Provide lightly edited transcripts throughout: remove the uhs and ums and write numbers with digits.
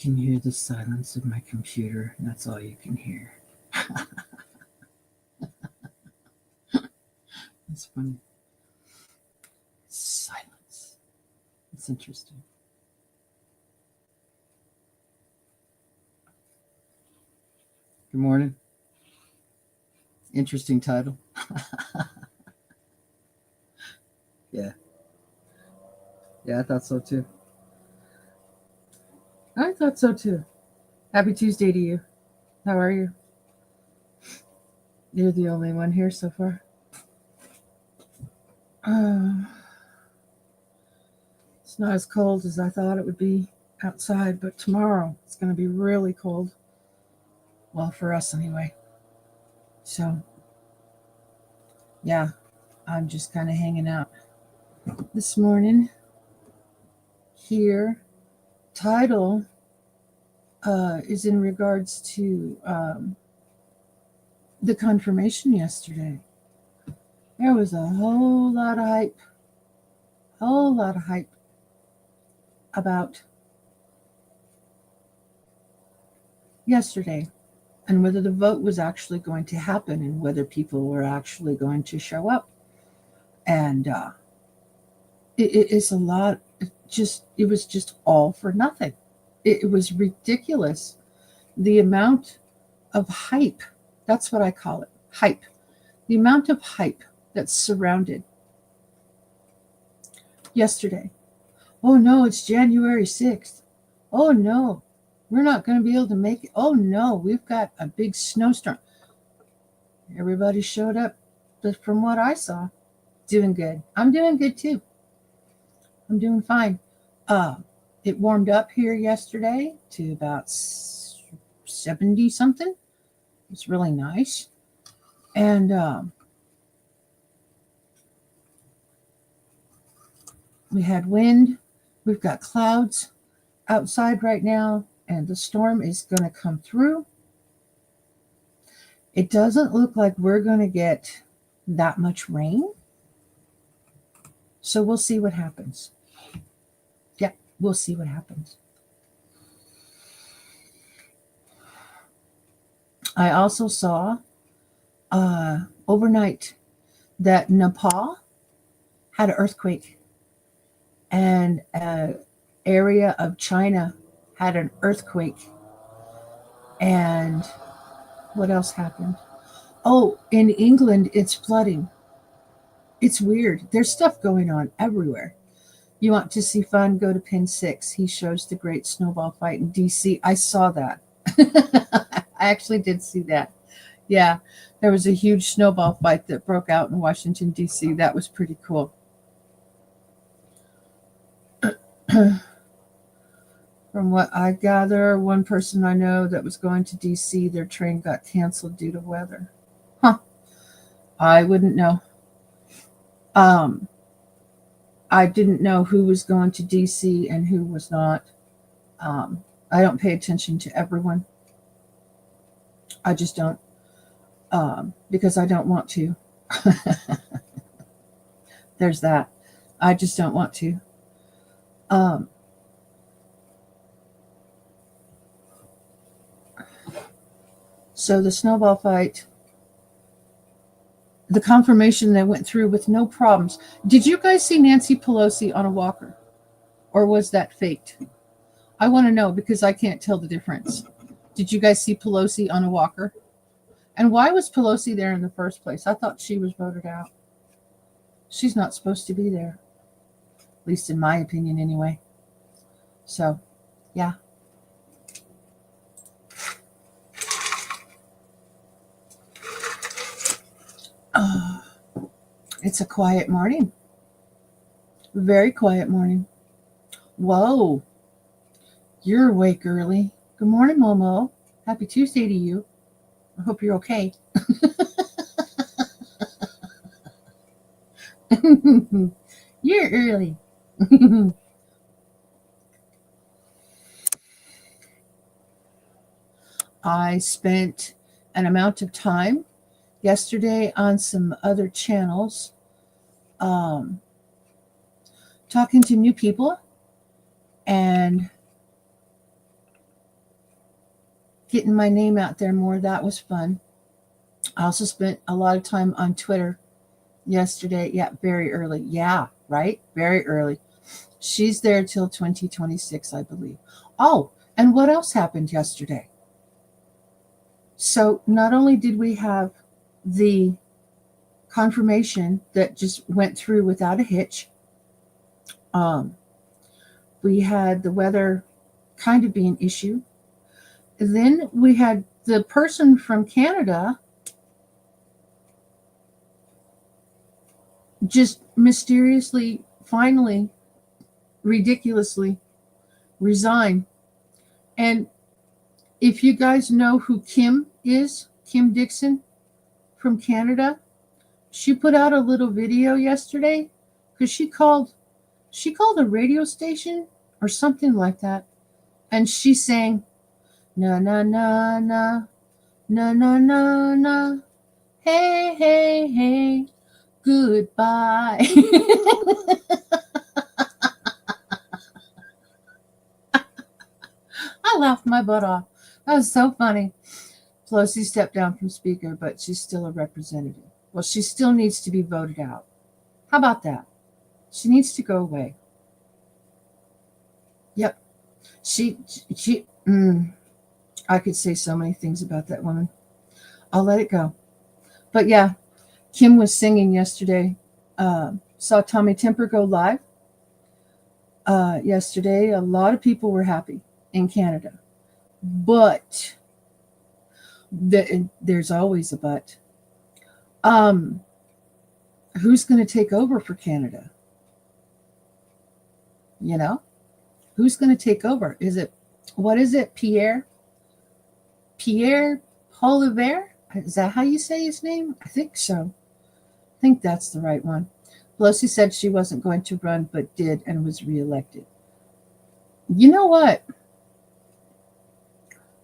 Can you hear the silence of my computer? That's all you can hear. It's funny. Silence. It's interesting. Good morning. Interesting title. Yeah. Yeah, I thought so too. I thought so too. Happy Tuesday to you. How are you? You're the only one here so far. It's not as cold as I thought it would be outside, but tomorrow it's going to be really cold. Well, for us anyway. So, yeah, I'm just kind of hanging out this morning here. Title is in regards to the confirmation yesterday. There was a whole lot of hype about yesterday and whether the vote was actually going to happen and whether people were actually going to show up. And it's a lot. It was just all for nothing. It was ridiculous. The amount of hype, that's what I call it, hype. The amount of hype that's surrounded yesterday. Oh no, it's January 6th. Oh no, we're not going to be able to make it. Oh no, we've got a big snowstorm. Everybody showed up, but from what I saw, doing good. I'm doing good too. I'm doing fine. It warmed up here yesterday to about 70 something. It's really nice. And we had wind. We've got clouds outside right now, and the storm is going to come through. It doesn't look like we're going to get that much rain. So we'll see what happens. Yeah, we'll see what happens. I also saw overnight that Nepal had an earthquake and an area of China had an earthquake. And what else happened? Oh, in England, it's flooding. It's weird. There's stuff going on everywhere. You want to see fun? Go to Pin 6. He shows the great snowball fight in DC. I saw that. I actually did see that. Yeah, there was a huge snowball fight that broke out in Washington, D.C. That was pretty cool. From what I gather, one person I know that was going to D.C., their train got canceled due to weather. Huh. I wouldn't know. I didn't know who was going to D.C. and who was not. I don't pay attention to everyone. I just don't. Because I don't want to. There's that. I just don't want to. So the snowball fight, the confirmation they went through with no problems. Did you guys see Nancy Pelosi on a walker? Or was that faked? I want to know because I can't tell the difference. Did you guys see Pelosi on a walker? And why was Pelosi there in the first place? I thought she was voted out. She's not supposed to be there. At least in my opinion, anyway. So, yeah. It's a quiet morning. Very quiet morning. Whoa. You're awake early. Good morning, Momo. Happy Tuesday to you. I hope you're okay. You're early. I spent an amount of time yesterday on some other channels um, talking to new people and getting my name out there more. That was fun. I also spent a lot of time on Twitter yesterday. Yeah, very early. Yeah, right? Very early. She's there till 2026, I believe. Oh, and what else happened yesterday? So, not only did we have the confirmation that just went through without a hitch, um, we had the weather kind of be an issue. Then we had the person from Canada just mysteriously, finally, ridiculously resign. And if you guys know who Kim is, Kim Dixon from Canada, she put out a little video yesterday because she called a radio station or something like that, and she sang na na na na na na na na, hey hey hey, goodbye. I laughed my butt off. That was so funny. Pelosi stepped down from Speaker, but she's still a representative. Well, she still needs to be voted out. How about that? She needs to go away. Yep. She, she, I could say so many things about that woman. I'll let it go. But yeah, Kim was singing yesterday. Saw Tommy Temper go live yesterday. A lot of people were happy in Canada. But there's always a but. Who's going to take over for Canada? You know, who's going to take over? What is it? Pierre Poilievre? Is that how you say his name? I think so. I think that's the right one. Pelosi said she wasn't going to run, but did and was reelected. You know what?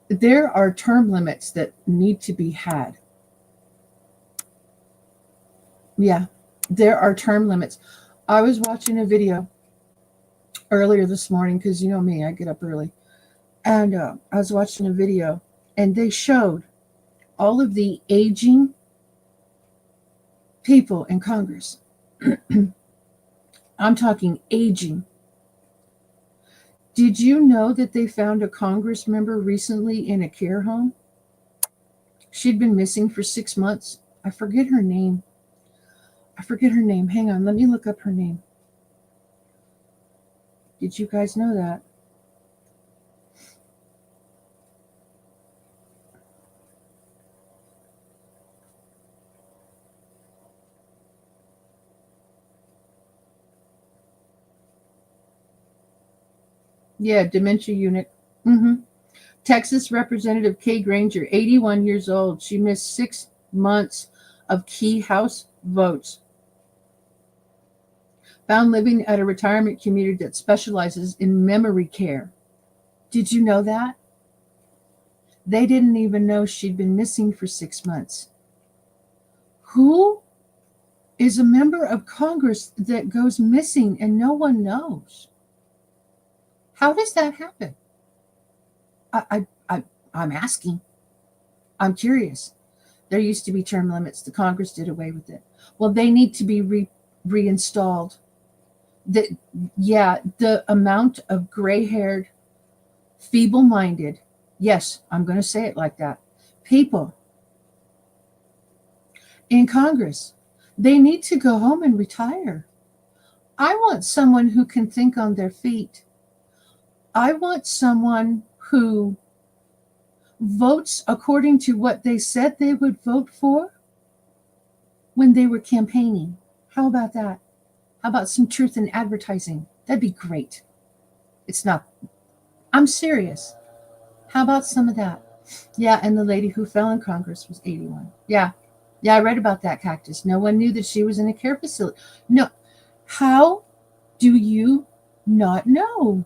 There are term limits that need to be had. Yeah, there are term limits. I was watching a video earlier this morning because you know me, I get up early. And I was watching a video and they showed all of the aging people in Congress. I'm talking aging. Did you know that they found a Congress member recently in a care home? She'd been missing for 6 months. I forget her name. Hang on, let me look up her name. Did you guys know that? Yeah, dementia unit. Texas Representative Kay Granger, 81 years old. She missed 6 months of key House votes. Found living at a retirement community that specializes in memory care. Did you know that? They didn't even know she'd been missing for 6 months. Who is a member of Congress that goes missing and no one knows? How does that happen? I'm asking. I'm curious. There used to be term limits. The Congress did away with it. Well, they need to be reinstalled. The amount of gray-haired, feeble-minded, yes, I'm going to say it like that, people in Congress, they need to go home and retire. I want someone who can think on their feet. I want someone who votes according to what they said they would vote for when they were campaigning. How about that? How about some truth in advertising? That'd be great. It's not. I'm serious. How about some of that? Yeah, and the lady who fell in Congress was 81. Yeah, I read about that, Cactus. No one knew that she was in a care facility. No. How do you not know?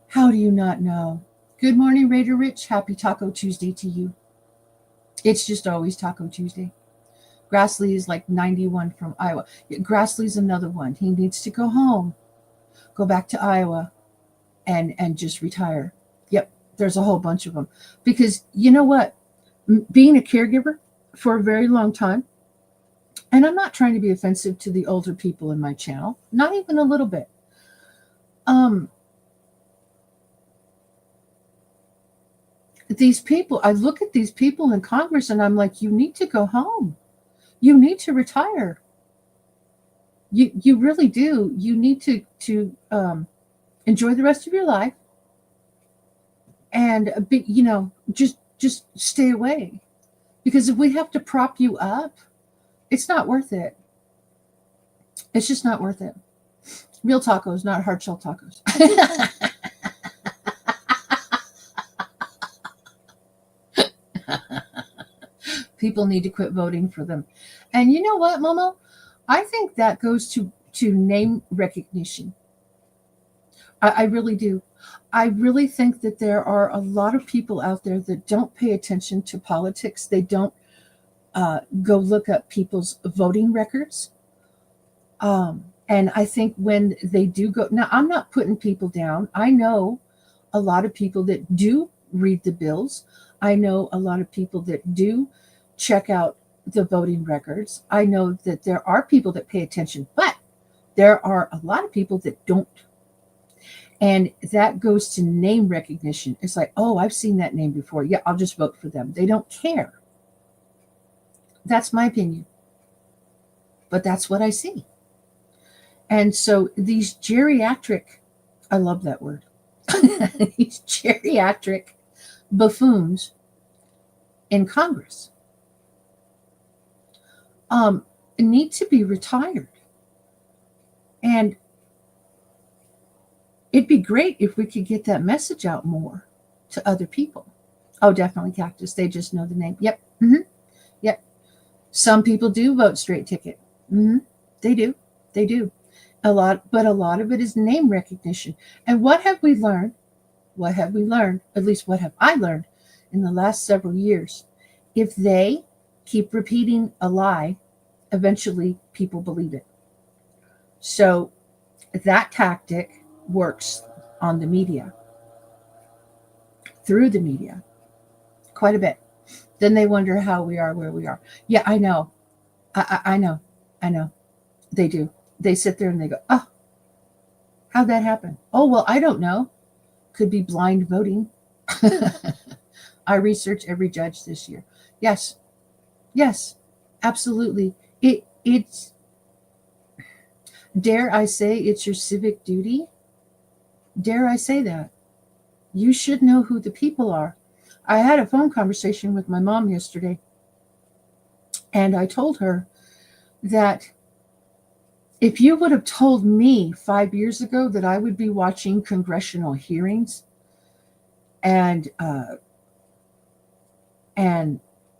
How do you not know? Good morning, Raider Rich. Happy Taco Tuesday to you. It's just always Taco Tuesday. Grassley is like 91 from Iowa. Grassley's another one. He needs to go home, go back to Iowa, and just retire. Yep, there's a whole bunch of them. Because you know what? Being a caregiver for a very long time, and I'm not trying to be offensive to the older people in my channel, not even a little bit. These people, I look at these people in Congress and I'm like, you need to go home. You need to retire. You really do. You need to enjoy the rest of your life and be, just stay away. Because if we have to prop you up, it's not worth it. It's just not worth it. Real tacos, not hard shell tacos. People need to quit voting for them. And you know what, Momo? I think that goes to name recognition. I really do. I really think that there are a lot of people out there that don't pay attention to politics. They don't go look up people's voting records. And I think when they do go, now I'm not putting people down. I know a lot of people that do read the bills. I know a lot of people that do check out the voting records. I know that there are people that pay attention, but there are a lot of people that don't. And that goes to name recognition. It's like, oh, I've seen that name before. Yeah, I'll just vote for them. They don't care. That's my opinion. But that's what I see. And so these geriatric, I love that word, these geriatric buffoons in Congress need to be retired. And it'd be great if we could get that message out more to other people. Oh, definitely Cactus. They just know the name. Yep. Mm-hmm. Yep. Some people do vote straight ticket. Mm-hmm. They do. They do. But a lot of it is name recognition. And what have we learned? What have we learned? At least what have I learned in the last several years? If they keep repeating a lie, eventually people believe it. So that tactic works on the media, through the media, quite a bit. Then they wonder how we are where we are. Yeah, I know. I know. They do. They sit there and they go, oh, how'd that happen? Oh, well, I don't know. Could be blind voting. I research every judge this year. Yes, absolutely. It's, dare I say, it's your civic duty. Dare I say that? You should know who the people are. I had a phone conversation with my mom yesterday, and I told her that if you would have told me 5 years ago that I would be watching congressional hearings and the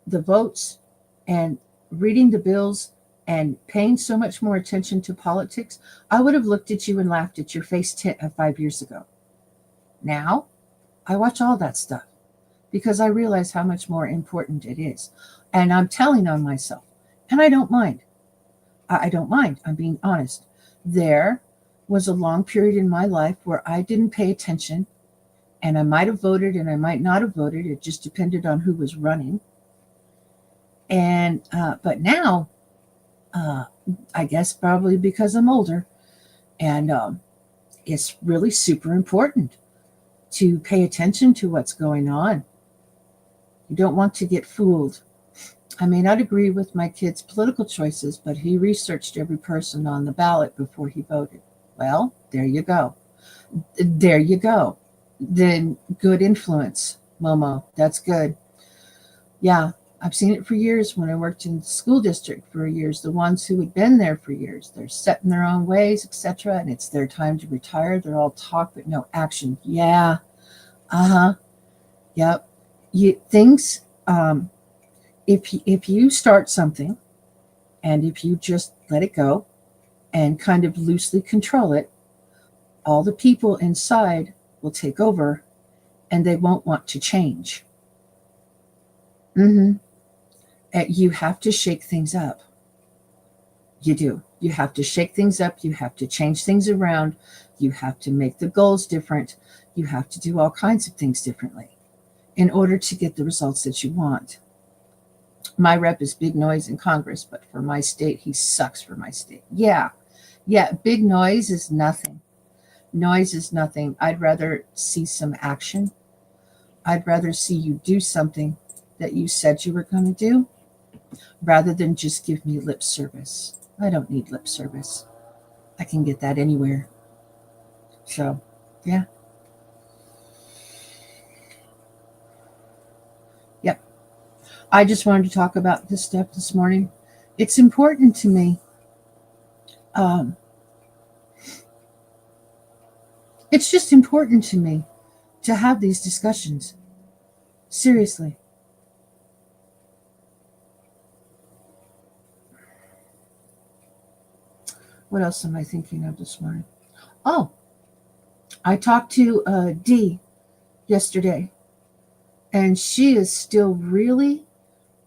votes and reading the bills and paying so much more attention to politics, I would have looked at you and laughed at your face 5 years ago. Now, I watch all that stuff because I realize how much more important it is. And I'm telling on myself, and I don't mind. I don't mind. I'm being honest. There was a long period in my life where I didn't pay attention, and I might have voted and I might not have voted. It just depended on who was running. And but now, I guess probably because I'm older, and it's really super important to pay attention to what's going on. You don't want to get fooled. I may not agree with my kid's political choices, but he researched every person on the ballot before he voted. Well, there you go. There you go. Then good influence, Momo. That's good. Yeah, I've seen it for years when I worked in the school district for years. The ones who had been there for years, they're set in their own ways, etc., and it's their time to retire. They're all talk but no action. Yeah. Yep. Things. If you start something, and if you just let it go, and kind of loosely control it, all the people inside will take over, and they won't want to change. You have to shake things up. You do. You have to shake things up. You have to change things around. You have to make the goals different. You have to do all kinds of things differently in order to get the results that you want. My rep is Big Noise in Congress, but for my state, he sucks for my state. Yeah. Big noise is nothing. Noise is nothing. I'd rather see some action. I'd rather see you do something that you said you were going to do rather than just give me lip service. I don't need lip service. I can get that anywhere. So, yeah. Yep. I just wanted to talk about this stuff this morning. It's important to me. It's just important to me to have these discussions. Seriously. What else am I thinking of this morning? Oh, I talked to Dee yesterday, and she is still really,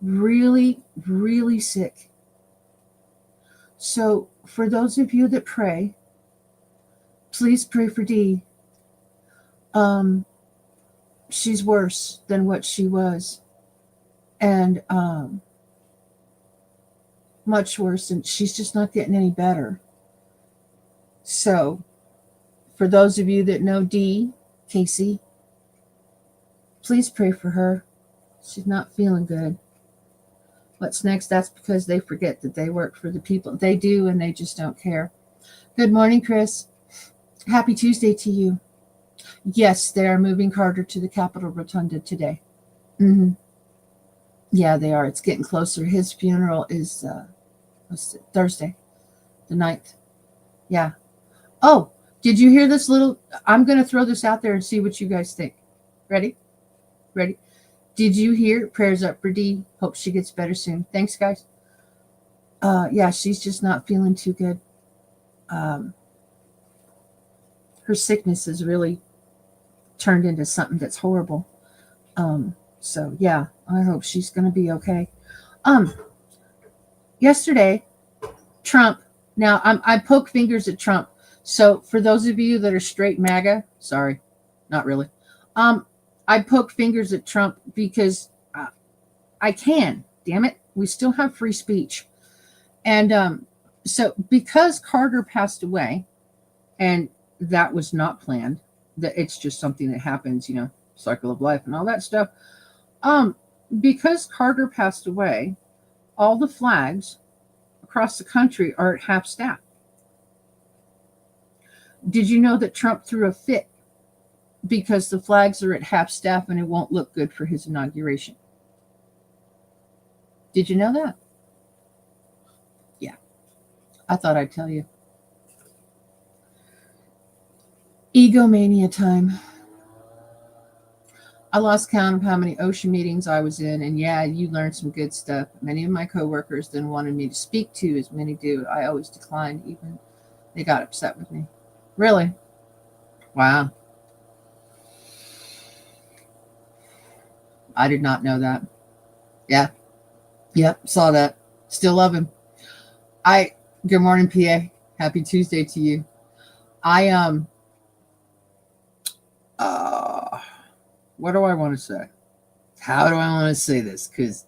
really, really sick. So for those of you that pray, please pray for Dee. She's worse than what she was, and much worse, and she's just not getting any better. So for those of you that know Dee, Casey, please pray for her. She's not feeling good. What's next? That's because they forget that they work for the people. They do, and they just don't care. Good morning, Chris. Happy Tuesday to you. Yes, they are moving Carter to the Capitol Rotunda today. Yeah, they are. It's getting closer. His funeral is Thursday, the 9th. Yeah. Oh, did you hear this little? I'm going to throw this out there and see what you guys think. Ready? Did you hear? Prayers up for Dee. Hope she gets better soon. Thanks, guys. Yeah, she's just not feeling too good. Her sickness has really turned into something that's horrible. So yeah, I hope she's going to be okay. Yesterday, Trump. Now I poke fingers at Trump. So for those of you that are straight MAGA, sorry, not really. I poke fingers at Trump because I can. Damn it, we still have free speech, and so because Carter passed away, and that was not planned. That it's just something that happens, cycle of life and all that stuff. Because Carter passed away, all the flags across the country are at half staff. Did you know that Trump threw a fit because the flags are at half staff and it won't look good for his inauguration? Did you know that? Yeah. I thought I'd tell you. Egomania time. I lost count of how many OSHA meetings I was in, and yeah, you learned some good stuff. Many of my coworkers then wanted me to speak to, as many do. I always declined, even they got upset with me. Really? Wow. I did not know that. Yeah. Yep, saw that. Still love him. Good morning, PA. Happy Tuesday to you. What do I want to say? How do I want to say this? Because,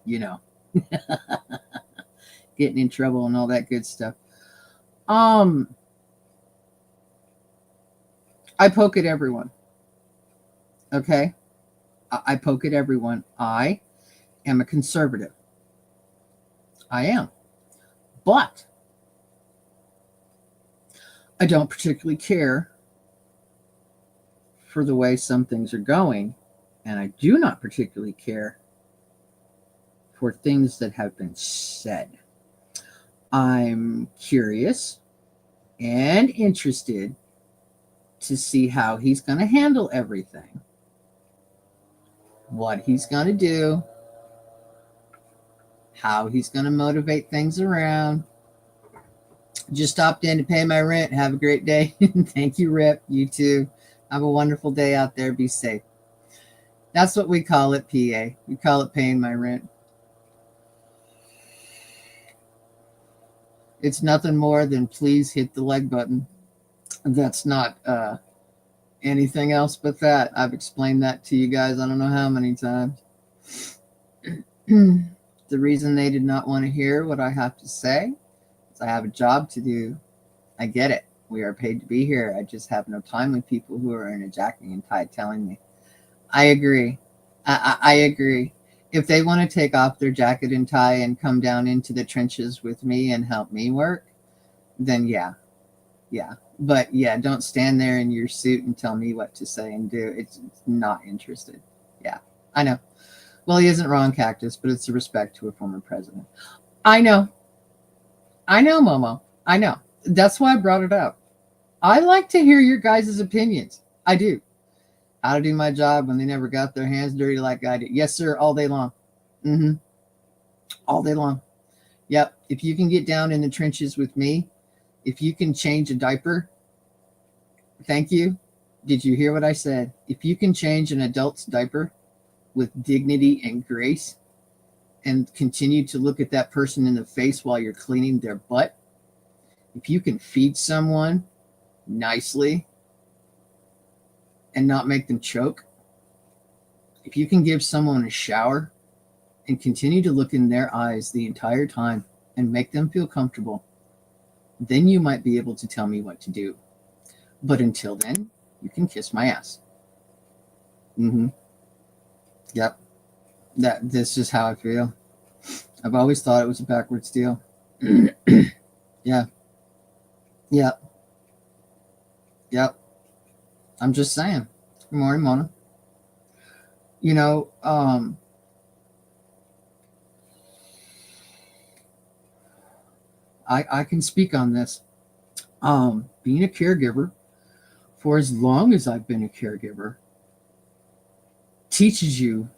getting in trouble and all that good stuff. I poke at everyone. Okay? I poke at everyone. I am a conservative. I am. But I don't particularly care for the way some things are going. And I do not particularly care for things that have been said. I'm curious and interested to see how he's going to handle everything, what he's going to do, how he's going to motivate things around. Just stopped in to pay my rent. Have a great day. Thank you, Rip. You too. Have a wonderful day out there. Be safe. That's what we call it, PA. We call it paying my rent. It's nothing more than please hit the like button. That's not anything else but that. I've explained that to you guys I don't know how many times. The reason they did not want to hear what I have to say is I have a job to do. I get it. We are paid to be here. I just have no time with people who are in a jacket and tie telling me. I agree. I agree. If they want to take off their jacket and tie and come down into the trenches with me and help me work, then yeah. But yeah, don't stand there in your suit and tell me what to say and do. It's not interested. Yeah, I know. Well, he isn't wrong, Cactus, but it's a respect to a former president. I know, Momo. I know. That's why I brought it up. I like to hear your guys' opinions. I do. How to do my job when they never got their hands dirty like I did. Yes, sir, all day long. All day long. Yep. If you can get down in the trenches with me, if you can change a diaper, thank you. Did you hear what I said? If you can change an adult's diaper with dignity and grace and continue to look at that person in the face while you're cleaning their butt, if you can feed someone nicely and not make them choke, if you can give someone a shower and continue to look in their eyes the entire time and make them feel comfortable, then you might be able to tell me what to do. But until then, you can kiss my ass. Yep. This is how I feel. I've always thought it was a backwards deal. Yeah. Yep. I'm just saying. Good morning, Mona. You know, I can speak on this. Being a caregiver, for as long as I've been a caregiver, teaches you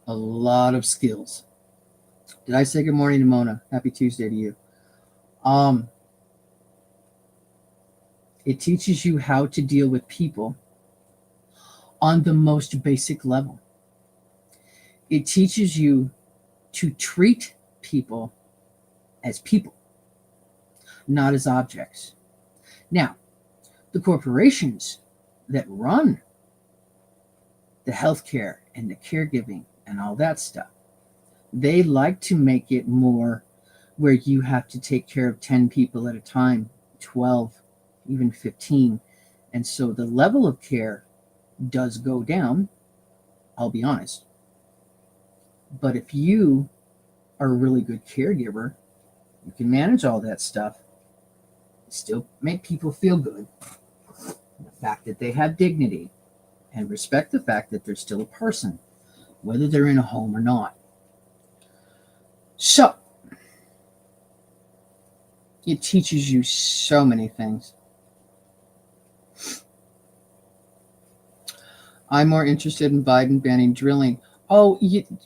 a lot of skills. Did I say good morning to Mona? Happy Tuesday to you. It teaches you how to deal with people on the most basic level. It teaches you to treat people as people, not as objects. Now, the corporations that run the healthcare and the caregiving and all that stuff, they like to make it more where you have to take care of 10 people at a time, 12, even 15. And so the level of care does go down, I'll be honest. But if you are a really good caregiver, you can manage all that stuff, still make people feel good. The fact that they have dignity and respect the fact that they're still a person, whether they're in a home or not. So, it teaches you so many things. I'm more interested in Biden banning drilling. Oh,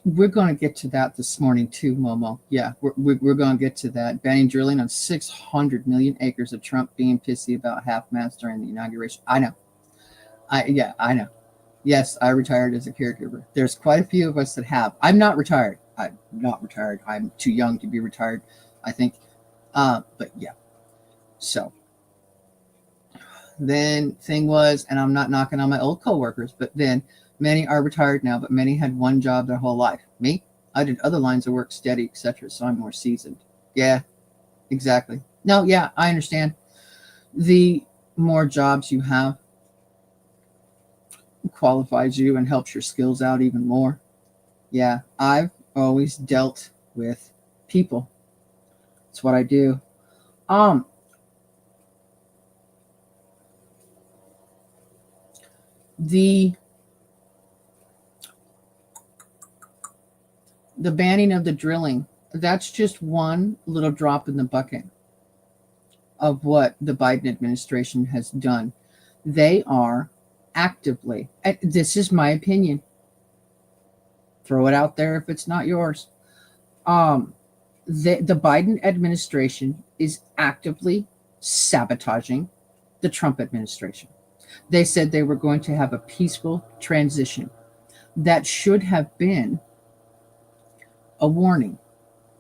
we're going to get to that this morning too, Momo. Yeah, we're going to get to that. Banning drilling on 600 million acres of Trump being pissy about half-mast during the inauguration. I know. I know. Yes, I retired as a caregiver. There's quite a few of us that have. I'm not retired. I'm too young to be retired, I think. But yeah. So then thing was, and I'm not knocking on my old coworkers, but then many are retired now, but many had one job their whole life. Me, I did other lines of work, steady, etc. So I'm more seasoned. Yeah, exactly. No, yeah, I understand. The more jobs you have qualifies you and helps your skills out even more. Yeah, I've always dealt with people. That's what I do. The banning of the drilling, that's just one little drop in the bucket of what the Biden administration has done. They are actively, this is my opinion, throw it out there if it's not yours. The Biden administration is actively sabotaging the Trump administration. They said they were going to have a peaceful transition. That should have been a warning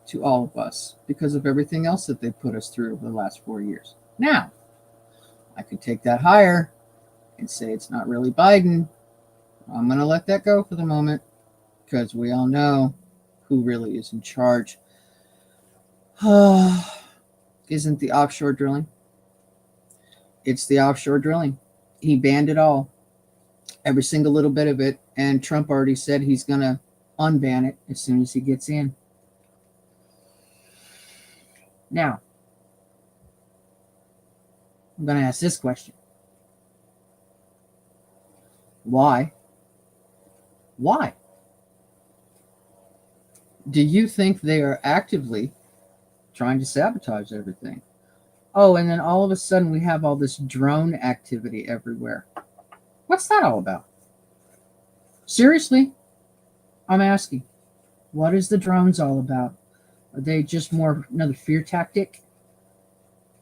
to all of us because of everything else that they put us through over the last 4 years. Now, I could take that higher and say it's not really Biden. I'm going to let that go for the moment because we all know who really is in charge. Isn't the offshore drilling? It's the offshore drilling. He banned it all, every single little bit of it, and Trump already said he's going to unban it as soon as he gets in. Now, I'm going to ask this question. Why? Why? Do you think they are actively trying to sabotage everything? Oh, and then all of a sudden we have all this drone activity everywhere. What's that all about? Seriously, I'm asking. What is the drones all about? Are they just more another fear tactic?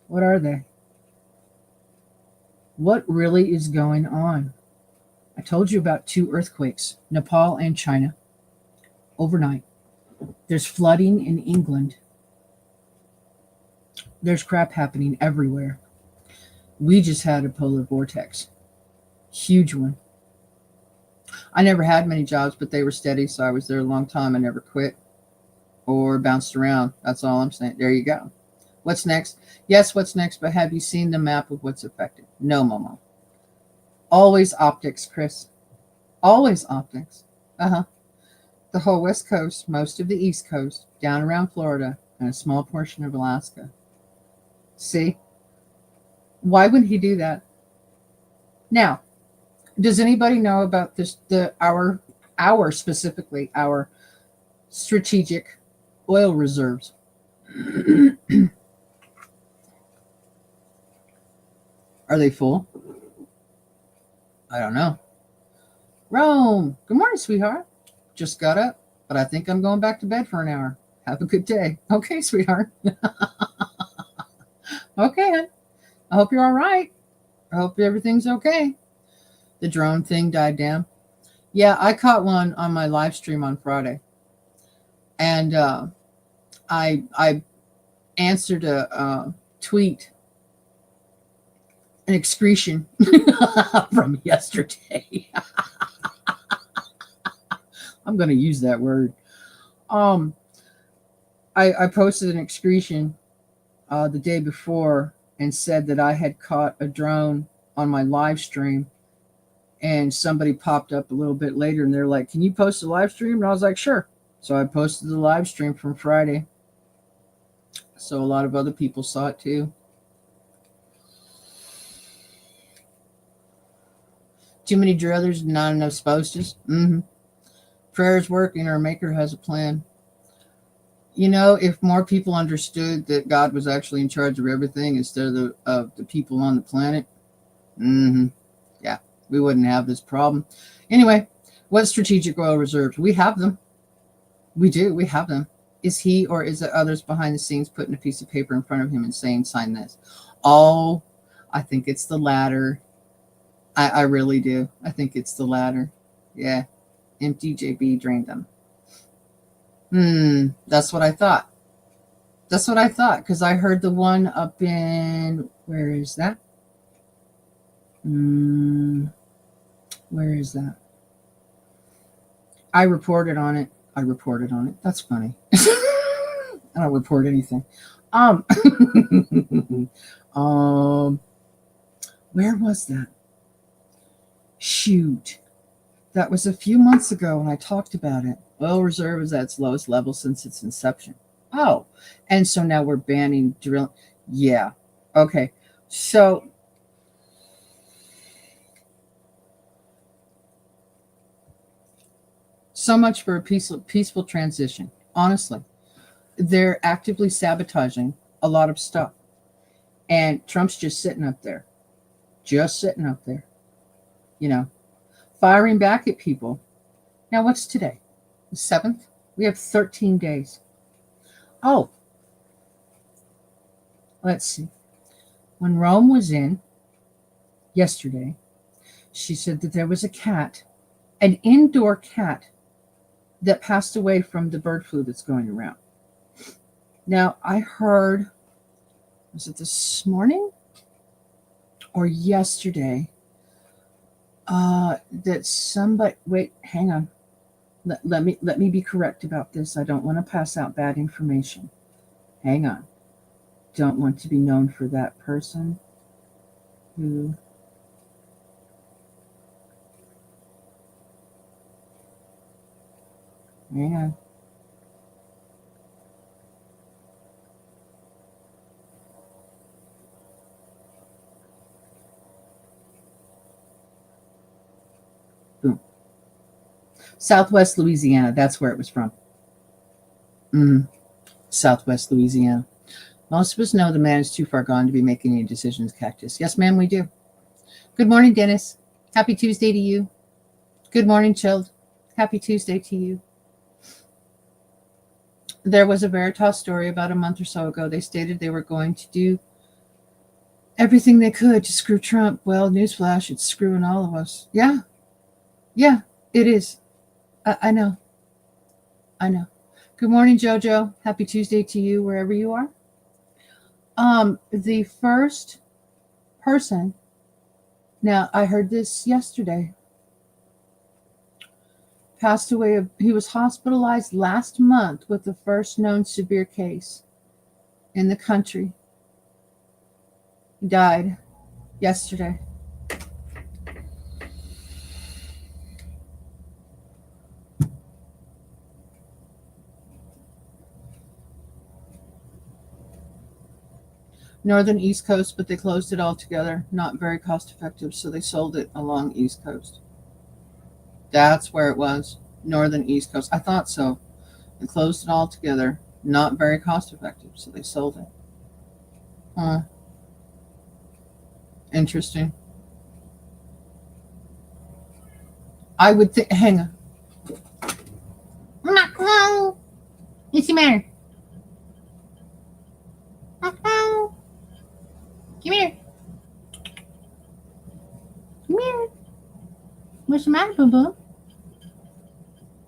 What are they? What really is going on? I told you about 2 earthquakes, Nepal and China, overnight. There's flooding in England. There's crap happening everywhere. We just had a polar vortex. Huge one. I never had many jobs, but they were steady, so I was there a long time. I never quit or bounced around. That's all I'm saying. There you go. What's next? Yes, what's next, but have you seen the map of what's affected? No, Momo. Always optics, Chris. Always optics. The whole West Coast, most of the East Coast, down around Florida, and a small portion of Alaska. See? Why would he do that? Now, does anybody know about this? Our specifically our strategic oil reserves? Are they full? I don't know. Rome, good morning, sweetheart. Just got up, but I think I'm going back to bed for an hour. Have a good day. Okay, sweetheart. Okay, hon. I hope you're all right. I hope everything's okay. The drone thing died down. Yeah, I caught one on my live stream on Friday, and I answered a tweet, an excretion from yesterday. I'm going to use that word. I posted an excretion the day before and said that I had caught a drone on my live stream, and somebody popped up a little bit later and they're like, can you post a live stream? And I was like, sure. So I posted the live stream from Friday. So a lot of other people saw it too. Too many druthers, not enough spouses. Prayer is working. Our Maker has a plan. You know, if more people understood that God was actually in charge of everything instead of the people on the planet, yeah, we wouldn't have this problem. Anyway, what strategic oil reserves? We have them. We do. We have them. Is he or is it others behind the scenes putting a piece of paper in front of him and saying, sign this? Oh, I think it's the latter. I really do. I think it's the latter. Yeah. MTJB drained them. That's what I thought. That's what I thought, because I heard the one up in, where is that? Where is that? I reported on it. That's funny. I don't report anything. Where was that? Shoot. That was a few months ago when I talked about it. Oil reserve is at its lowest level since its inception. Oh, and so now we're banning drill. Yeah. Okay. So much for a peaceful transition. Honestly, they're actively sabotaging a lot of stuff. And Trump's just sitting up there. You know, firing back at people. Now, what's today? The 7th? We have 13 days. Oh, let's see. When Rome was in yesterday, she said that there was a cat an indoor cat that passed away from the bird flu that's going around. Now, I heard, was it this morning or yesterday, that somebody, wait, hang on. Let me be correct about this. I don't want to pass out bad information. Hang on. Don't want to be known for that person who hang on. Boom. Southwest Louisiana. That's where it was from. Southwest Louisiana. Most of us know the man is too far gone to be making any decisions, Cactus. Yes, ma'am, we do. Good morning, Dennis. Happy Tuesday to you. Good morning, Chilled. Happy Tuesday to you. There was a Veritas story about a month or so ago. They stated they were going to do everything they could to screw Trump. Well, newsflash, it's screwing all of us. Yeah, it is. I know. Good morning, Jojo. Happy Tuesday to you, wherever you are. The first person, now I heard this yesterday, passed away. He was hospitalized last month with the first known severe case in the country. He died yesterday. Northern East Coast, but they closed it all together. Not very cost effective, so they sold it along East Coast. That's where it was. Northern East Coast. I thought so. They closed it all together. Not very cost effective, so they sold it. Huh. Interesting. I would think. Hang on. What's the matter? Come here. Come here. What's the matter, boo boo?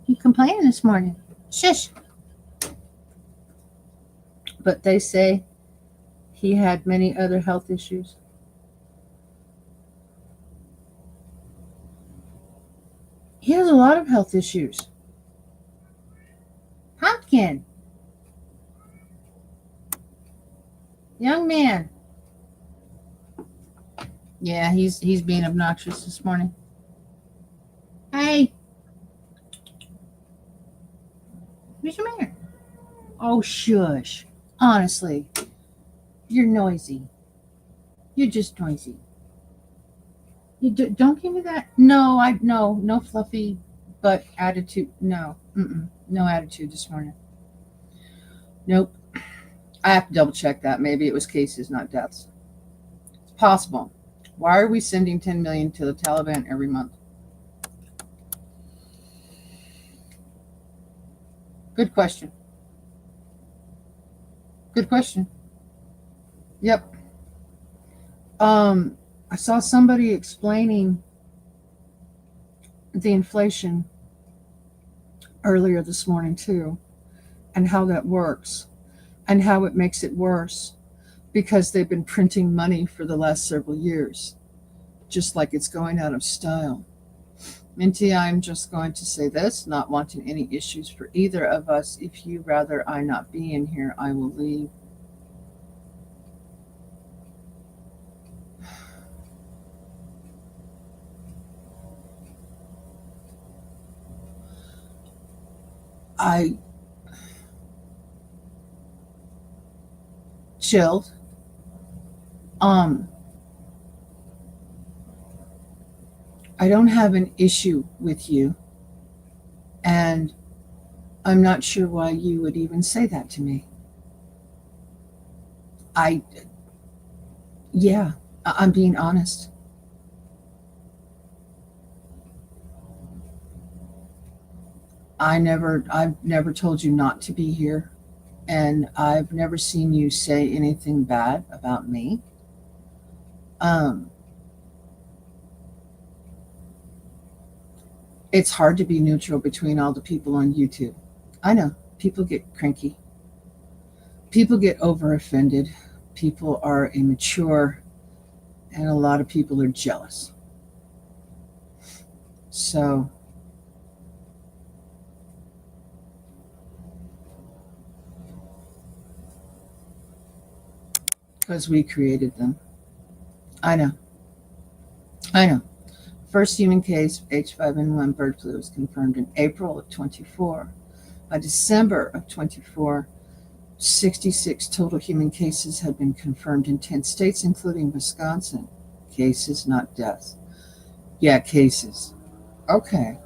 You complaining this morning? Shush. But they say he had many other health issues. He has a lot of health issues. Pumpkin. Young man. Yeah, he's being obnoxious this morning. Hey. What's the matter? Oh, shush. Honestly, you're noisy. You're just noisy. You don't give me that. No, no fluffy butt attitude. No, no attitude this morning. Nope. I have to double check that. Maybe it was cases, not deaths. It's possible. Why are we sending 10 million to the Taliban every month? Good question. Good question. Yep. I saw somebody explaining the inflation earlier this morning too, and how that works and how it makes it worse because they've been printing money for the last several years, just like it's going out of style. Minty, I'm just going to say this, not wanting any issues for either of us. If you rather I not be in here, I will leave. I chilled. I don't have an issue with you, and I'm not sure why you would even say that to me. I'm being honest. I've never told you not to be here, and I've never seen you say anything bad about me. Um, It's hard to be neutral between all the people on YouTube. I know people get cranky, people get over offended, people are immature, and a lot of people are jealous. So, because we created them. I know, I know. First human case of H5N1 bird flu was confirmed in April of 24. By December of 24, 66 total human cases had been confirmed in 10 states, including Wisconsin. Cases, not deaths. Yeah, cases. Okay.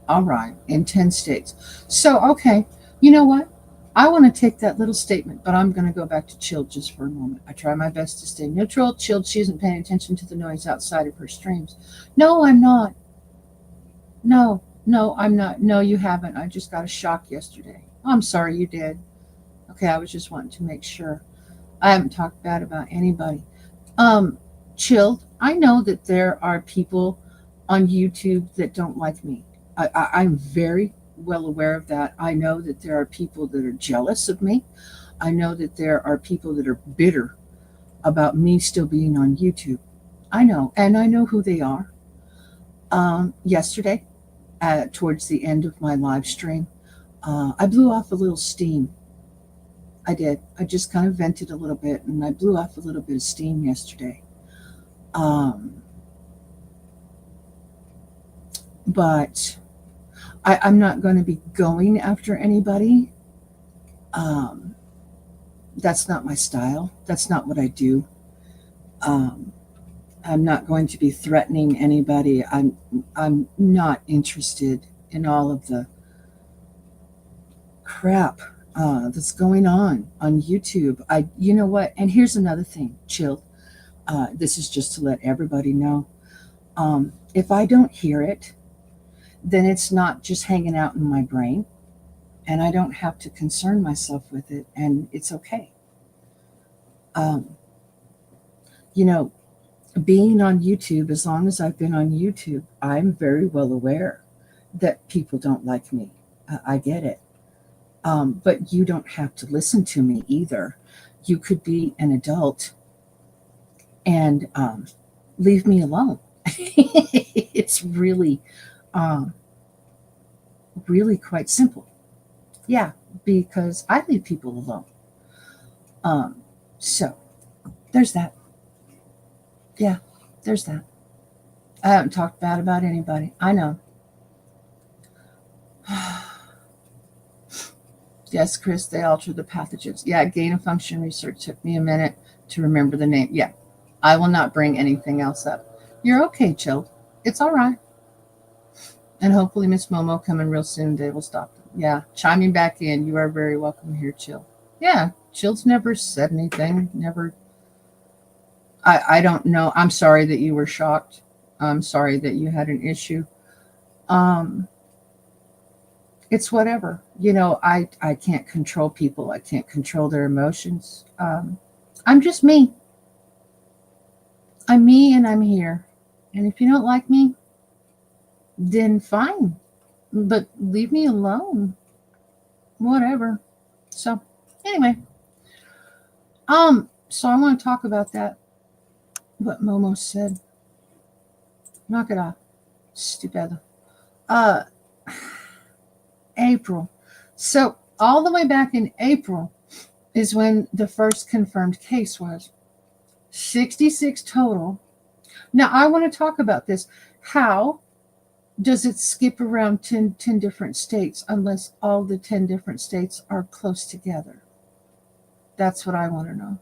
All right. In 10 states. So, okay. You know what? I want to take that little statement, but I'm going to go back to Chilled just for a moment. I try my best to stay neutral. Chilled, she isn't paying attention to the noise outside of her streams. No, I'm not. No, no, I'm not. No, you haven't. I just got a shock yesterday. Oh, I'm sorry you did. Okay, I was just wanting to make sure. I haven't talked bad about anybody. Um, Chilled, I know that there are people on YouTube that don't like me. I'm very well aware of that. I know that there are people that are jealous of me. I know that there are people that are bitter about me still being on YouTube. I know, and I know who they are. Yesterday, towards the end of my live stream, I blew off a little steam. I did. I just kind of vented a little bit and I blew off a little bit of steam yesterday. Um, but I'm not going to be going after anybody. Um, that's not my style. That's not what I do. Um, I'm not going to be threatening anybody. I'm not interested in all of the crap that's going on YouTube. You know what? And here's another thing, Chill. This is just to let everybody know. If I don't hear it, then it's not just hanging out in my brain, and I don't have to concern myself with it, and it's okay. Um, you know, being on YouTube, as long as I've been on YouTube, I'm very well aware that people don't like me. I get it. But you don't have to listen to me either. You could be an adult and leave me alone. It's really, um, really quite simple. Yeah, because I leave people alone. Um, so there's that. Yeah, there's that. I haven't talked bad about anybody. I know. Yes, Chris, they alter the pathogens. Yeah, gain of function research took me a minute to remember the name. Yeah, I will not bring anything else up. You're okay, Chilled. It's all right. And hopefully Miss Momo coming real soon. They will stop them. Yeah, chiming back in. You are very welcome here, Chill. Yeah, Chill's never said anything. Never. I don't know. I'm sorry that you were shocked. I'm sorry that you had an issue. Um, it's whatever. I can't control people. I can't control their emotions. I'm just me. I'm me and I'm here. And if you don't like me, then fine. But leave me alone. Whatever. So anyway, so I want to talk about that. What Momo said. Knock it off. Stupid. Uh April. So all the way back in April is when the first confirmed case was. 66 total. Now I want to talk about this. How does it skip around 10 different states unless all the 10 different states are close together? That's what I want to know.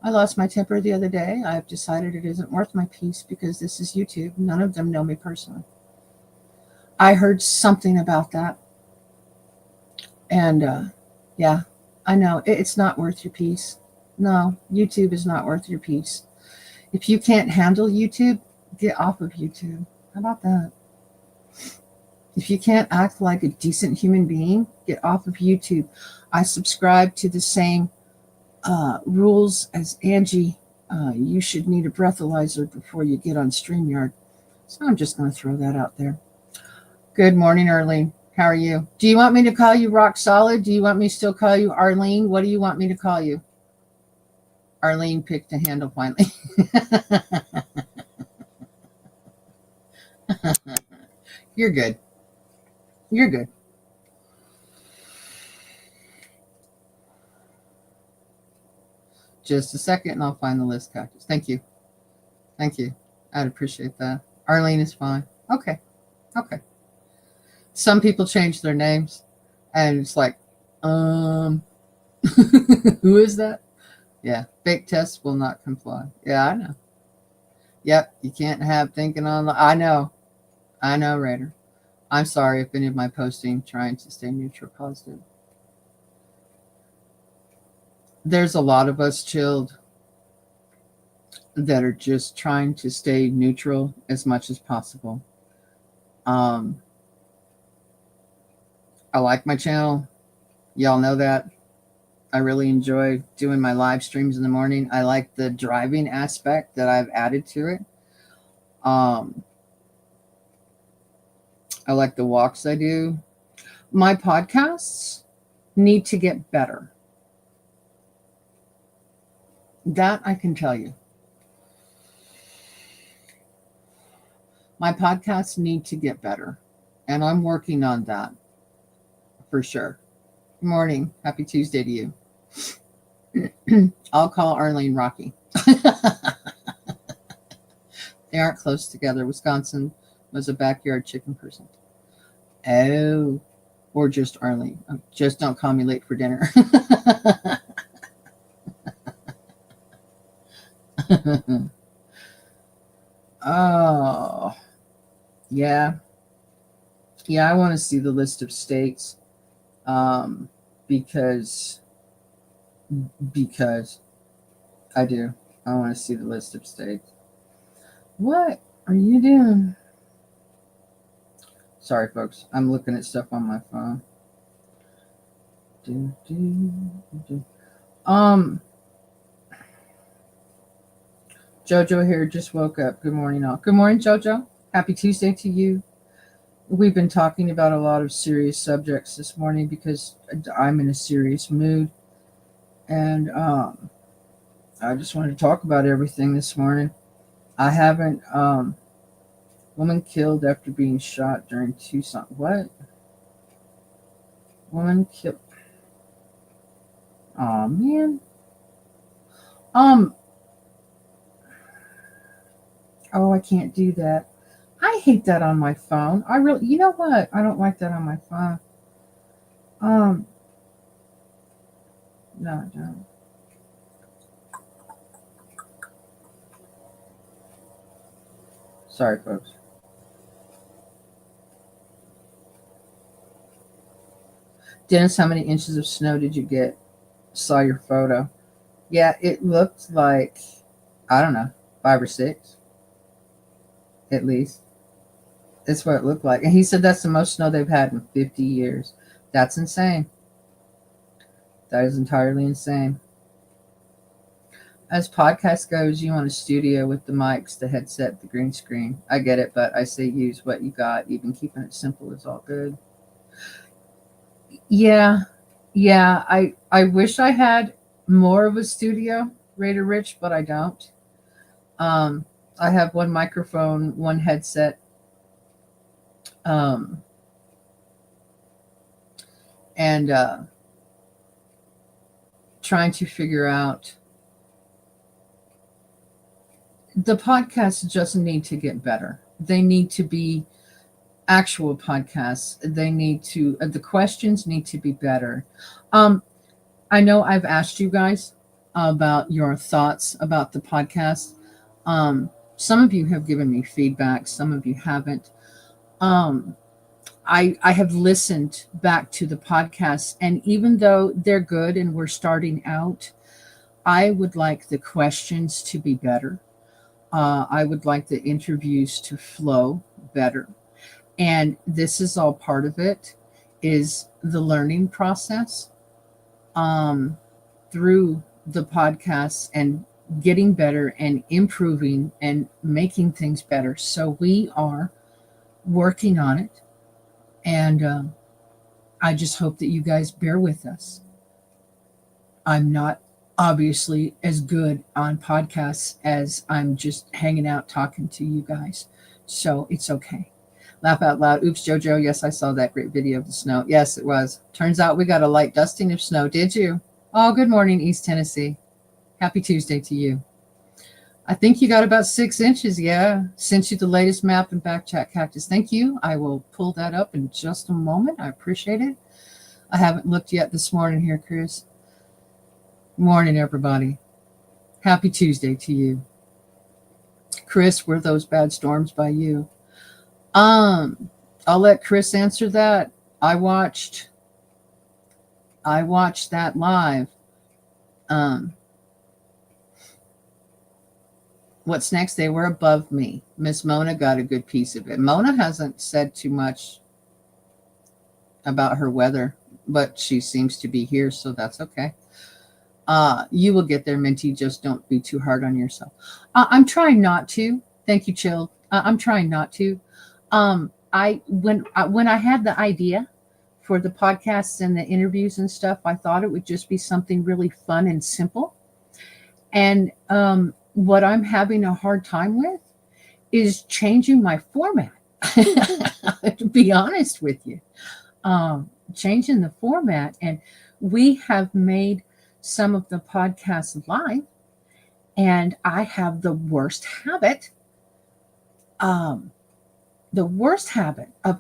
I lost my temper the other day. I've decided it isn't worth my peace because this is YouTube. None of them know me personally. I heard something about that. And yeah, I know it's not worth your peace. No, YouTube is not worth your peace. If you can't handle YouTube, get off of YouTube. How about that? If you can't act like a decent human being, get off of YouTube. I subscribe to the same rules as Angie You should need a breathalyzer before you get on StreamYard. So I'm just going to throw that out there. Good morning, Arlene. How are you? Do you want me to call you Rock Solid? Do you want me to still call you Arlene? What do you want me to call you? Arlene picked a handle finally. You're good. You're good. Just a second and I'll find the list, Cactus. Thank you. Thank you. I'd appreciate that. Arlene is fine. Okay. Okay. Some people change their names and it's like, who is that? Yeah. Fake tests will not comply. Yeah, I know. Yep. You can't have thinking on the, I know, Raider. I'm sorry if any of my posting trying to stay neutral positive. There's a lot of us chilled that are just trying to stay neutral as much as possible. I like my channel. Y'all know that. I really enjoy doing my live streams in the morning. I like the driving aspect that I've added to it. I like the walks I do. My podcasts need to get better. That I can tell you. My podcasts need to get better. And I'm working on that for sure. Good morning. Happy Tuesday to you. I'll call Arlene Rocky. They aren't close together. Wisconsin was a backyard chicken person. Oh, or just Arlene. Just don't call me late for dinner. Oh, yeah. Yeah, I want to see the list of states because I do. I want to see the list of states. What are you doing? Sorry, folks. I'm looking at stuff on my phone. Jojo here just woke up. Good morning, all. Good morning, Jojo. Happy Tuesday to you. We've been talking about a lot of serious subjects this morning because I'm in a serious mood. And I just wanted to talk about everything this morning. I haven't, woman killed after being shot during Tucson. What? Woman killed. Oh, man. Oh, I can't do that. I hate that on my phone. I really, you know what? I don't like that on my phone. No, I don't. Sorry, folks. Dennis, how many inches of snow did you get? Saw your photo. Yeah, it looked like, I don't know, 5 or 6 at least. That's what it looked like. And he said that's the most snow they've had in 50 years. That's insane. That is entirely insane. As podcast goes, you want a studio with the mics, the headset, the green screen. I get it, but I say use what you got. Even keeping it simple is all good. Yeah. I wish I had more of a studio, Raider Rich, but I don't. I have one microphone, one headset. And trying to figure out the podcasts just need to get better. They need to be actual podcasts. They need to, the questions need to be better. I know I've asked you guys about your thoughts about the podcast. Some of you have given me feedback. Some of you haven't. I have listened back to the podcasts, and even though they're good and we're starting out, I would like the questions to be better. I would like the interviews to flow better. And this is all part of it, is the learning process through the podcasts and getting better and improving and making things better. So we are working on it. And I just hope that you guys bear with us. I'm not obviously as good on podcasts as I'm just hanging out talking to you guys. So it's okay. Laugh out loud. Oops, Jojo. Yes, I saw that great video of the snow. Yes, it was. Turns out we got a light dusting of snow. Did you? Oh, good morning, East Tennessee. Happy Tuesday to you. I think you got about 6 inches. Yeah. Sent you the latest map and Backchat Cactus. Thank you. I will pull that up in just a moment. I appreciate it. I haven't looked yet this morning here, Chris. Morning, everybody. Happy Tuesday to you. Chris, were those bad storms by you? I'll let Chris answer that. I watched that live. What's next? They were above me. Miss Mona got a good piece of it. Mona hasn't said too much about her weather, but she seems to be here, so that's okay. You will get there, Minty. Just don't be too hard on yourself. I'm trying not to. Thank you, Chill. I'm trying not to. When I had the idea for the podcasts and the interviews and stuff, I thought it would just be something really fun and simple. And what I'm having a hard time with is changing my format. To be honest with you, changing the format, and we have made some of the podcasts live, and I have the worst habit of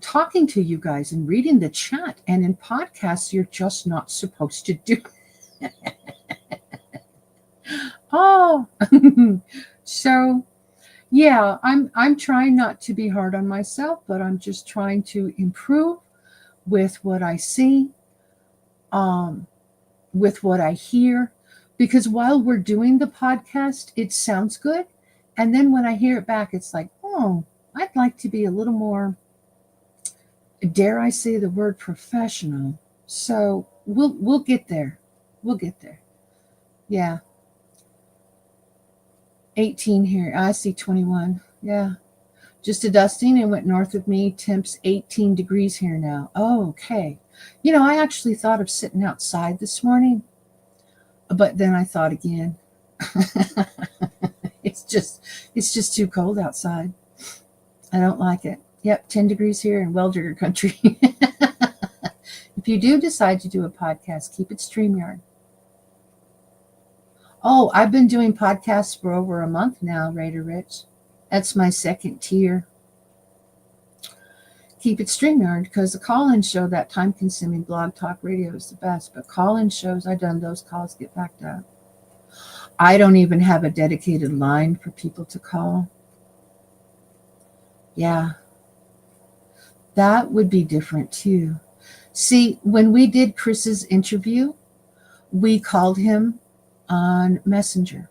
talking to you guys and reading the chat, and in podcasts you're just not supposed to do. Oh, so yeah, I'm trying not to be hard on myself, but I'm just trying to improve with what I see, with what I hear, because while we're doing the podcast, it sounds good, and then when I hear it back, it's like, oh, I'd like to be a little more, dare I say the word, professional. So we'll get there. We'll get there. Yeah. 18 here. I see 21. Yeah. Just a dusting and went north of me. Temps 18 degrees here now. Oh, okay. You know, I actually thought of sitting outside this morning, but then I thought again, it's just too cold outside. I don't like it. Yep, 10 degrees here in Well-Digger country. If you do decide to do a podcast, keep it StreamYard. Oh, I've been doing podcasts for over a month now, Raider Rich. That's my second tier. Keep it StreamYard, because the call-in show, that time-consuming blog talk radio, is the best. But call-in shows, I've done those, calls get backed up. I don't even have a dedicated line for people to call. Yeah. That would be different too. See, when we did Chris's interview, we called him on Messenger,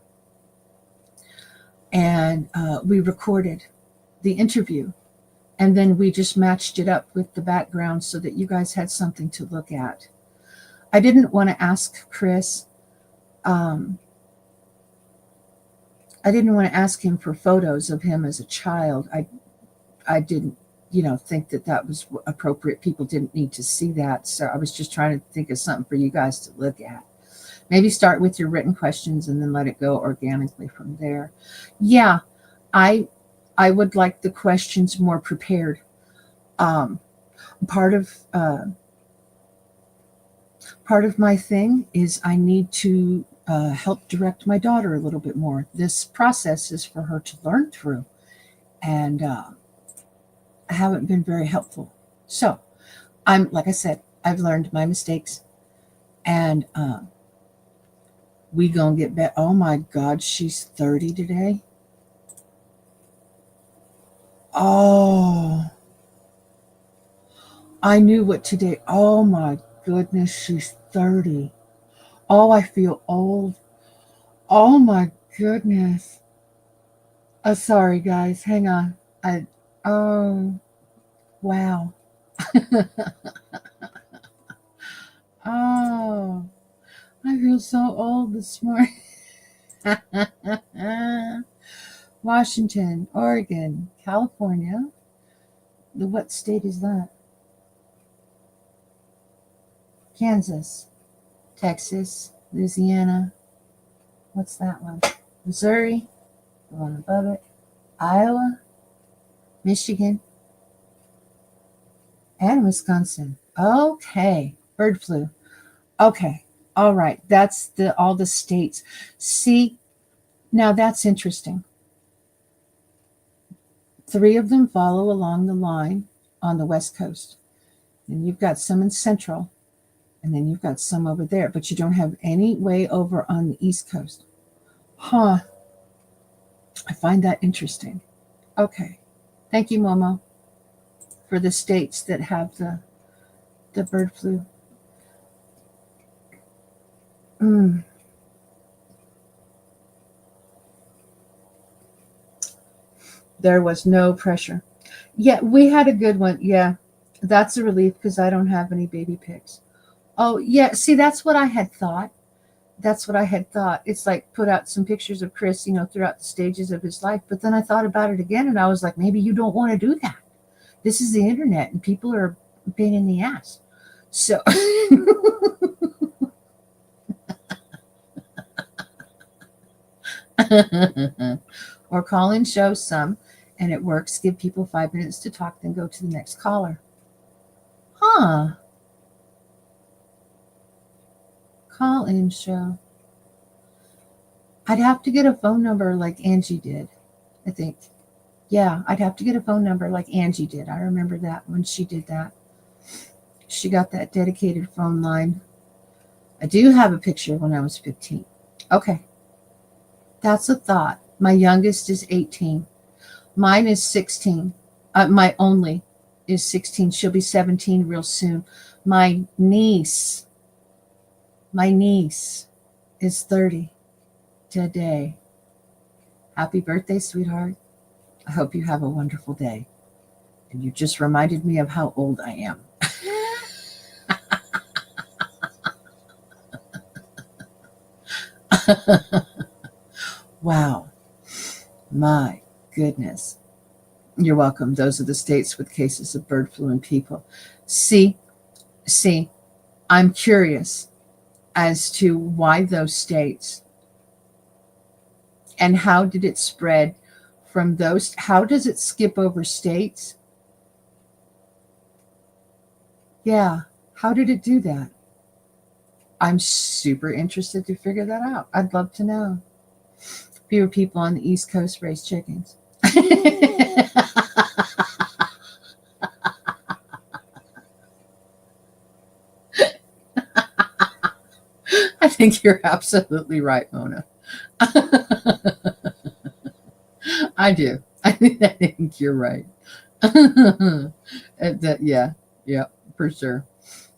and we recorded the interview, and then we just matched it up with the background so that you guys had something to look at. I didn't want to ask Chris. I didn't want to ask him for photos of him as a child. I didn't, think that was appropriate. People didn't need to see that. So I was just trying to think of something for you guys to look at. Maybe start with your written questions and then let it go organically from there. Yeah, I would like the questions more prepared. Part of my thing is I need to help direct my daughter a little bit more. This process is for her to learn through, and I haven't been very helpful. So like I said, I've learned my mistakes, and we gonna get back. Oh my God, she's 30 today. Oh, I knew what today. Oh my goodness, she's 30. Oh, I feel old. Oh my goodness. Sorry guys, hang on. Oh, wow. Oh, I feel so old this morning. Washington, Oregon, California. What state is that? Kansas, Texas, Louisiana. What's that one? Missouri, the one above it. Iowa, Michigan, and Wisconsin. Okay, bird flu. Okay, all right. That's all the states. See, now that's interesting. 3 of them follow along the line on the West Coast. And you've got some in Central, and then you've got some over there, but you don't have any way over on the East Coast. Huh. I find that interesting. Okay. Thank you, Momo, for the states that have the bird flu. Mm. There was no pressure. Yeah, we had a good one. Yeah, that's a relief because I don't have any baby pics. Oh, yeah. See, that's what I had thought. That's what I had thought. It's like put out some pictures of Chris, throughout the stages of his life. But then I thought about it again and I was like, maybe you don't want to do that. This is the internet and people are a pain in the ass. So, or call in, show some, and it works. Give people 5 minutes to talk, then go to the next caller. Huh. Call in, show. I'd have to get a phone number like Angie did, I think. Yeah, I'd have to get a phone number like Angie did. I remember that when she did that. She got that dedicated phone line. I do have a picture when I was 15. Okay. That's a thought. My youngest is 18. Mine is 16. My only is 16. She'll be 17 real soon. My niece is 30 today. Happy birthday, sweetheart. I hope you have a wonderful day. And you just reminded me of how old I am. Wow. My goodness. You're welcome. Those are the states with cases of bird flu in people. See, I'm curious as to why those states and how did it spread from those. How does it skip over states? Yeah. How did it do that? I'm super interested to figure that out. I'd love to know. Fewer people on the East Coast raise chickens. I think you're absolutely right, Mona. I do. I think you're right. Yeah, for sure.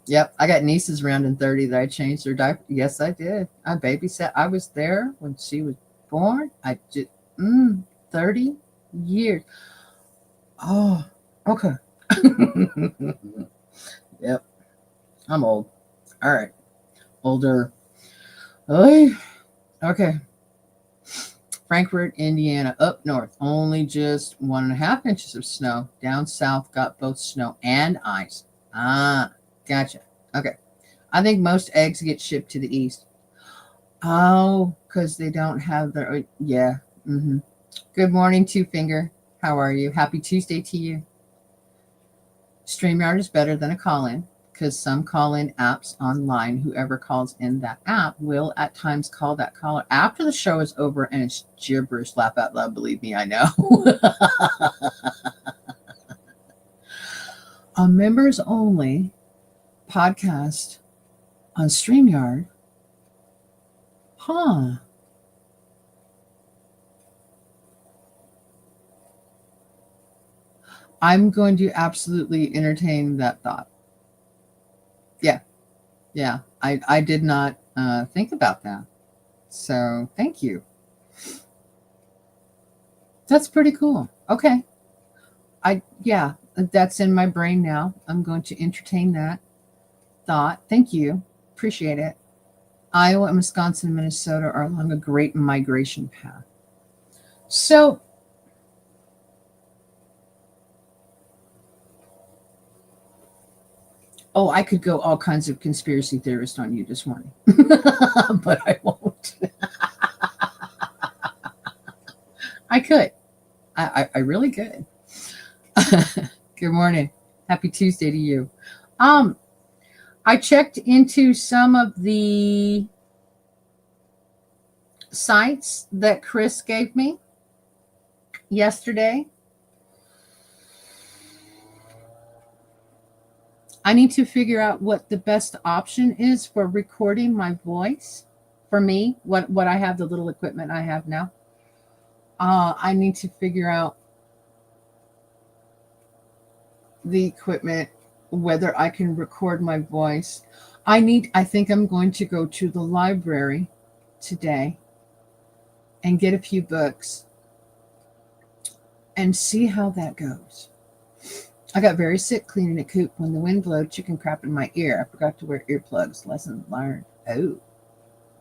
Yep, I got nieces around in 30 that I changed their diaper. Yes, I did. I babysat. I was there when she was born. I just 30 years. Oh, okay. Yep, I'm old. All right, older. Oy. Okay. Frankfort, Indiana, up north, only just 1.5 inches of snow. Down south, got both snow and ice. Ah, gotcha. Okay. I think most eggs get shipped to the east. Oh, because they don't have their. Yeah. Mm-hmm. Good morning, Two Finger. How are you? Happy Tuesday to you. StreamYard is better than a call in because some call in apps online, whoever calls in that app will at times call that caller after the show is over and it's gibberish. Laugh out loud. Believe me, I know. A members only podcast on StreamYard. Huh. I'm going to absolutely entertain that thought. Yeah. Yeah. I did not think about that. So thank you. That's pretty cool. Okay. Yeah, that's in my brain now. I'm going to entertain that thought. Thank you. Appreciate it. Iowa and Wisconsin and Minnesota are along a great migration path. So, oh, I could go all kinds of conspiracy theorists on you this morning, but I won't. I could. I really could. Good morning. Happy Tuesday to you. Um, I checked into some of the sites that Chris gave me yesterday. I need to figure out what the best option is for recording my voice for me, what I have, the little equipment I have now. I need to figure out the equipment, whether I can record my voice. I think I'm going to go to the library today and get a few books and see how that goes. I got very sick cleaning a coop when the wind blew chicken crap in my ear. I forgot to wear earplugs. Lesson learned. Oh.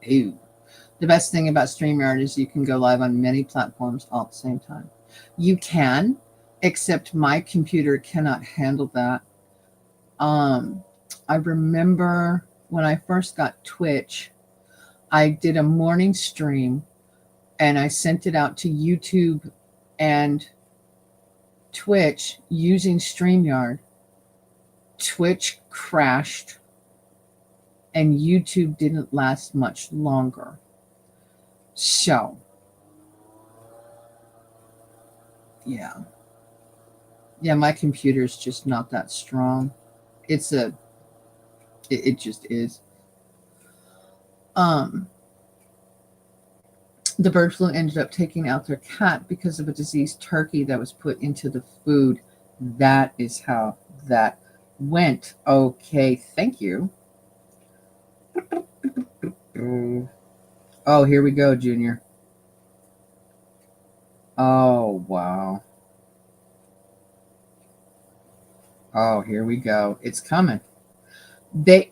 The best thing about StreamYard is you can go live on many platforms all at the same time. You can, except my computer cannot handle that. I remember when I first got Twitch, I did a morning stream and I sent it out to YouTube and Twitch using StreamYard. Twitch crashed and YouTube didn't last much longer. So, yeah. Yeah, my computer's just not that strong. It just is. The bird flu ended up taking out their cat because of a diseased turkey that was put into the food. That is how that went. Okay, thank you. Oh, here we go, Junior. Oh, wow. Oh, here we go. It's coming. I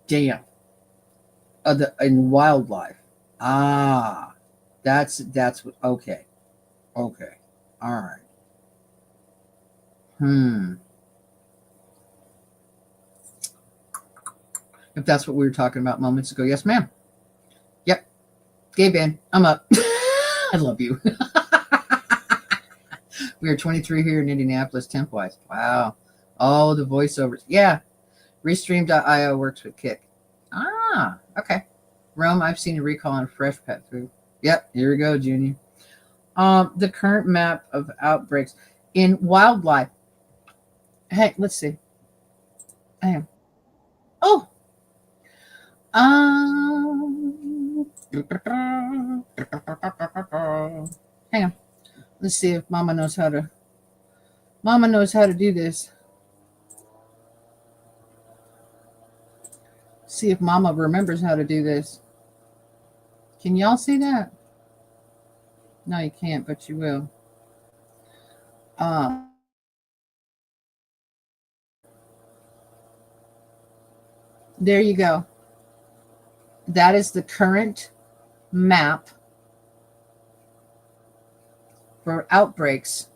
damn. In wildlife. Ah, that's what. Okay, all right. If that's what we were talking about moments ago, yes, ma'am. Yep, Gabe in. I'm up. I love you. We are 23 here in Indianapolis, temp-wise. Wow. Oh, the voiceovers. Yeah. Restream.io works with Kick. Ah, okay. Rome, I've seen a recall on fresh pet food. Yep, here we go, Junior. The current map of outbreaks in wildlife. Hey, let's see. Hang on. Hang on. Let's see if Mama knows how to. Mama knows how to do this. See if Mama remembers how to do this. Can y'all see that? No, you can't, but you will. There you go. That is the current map for outbreaks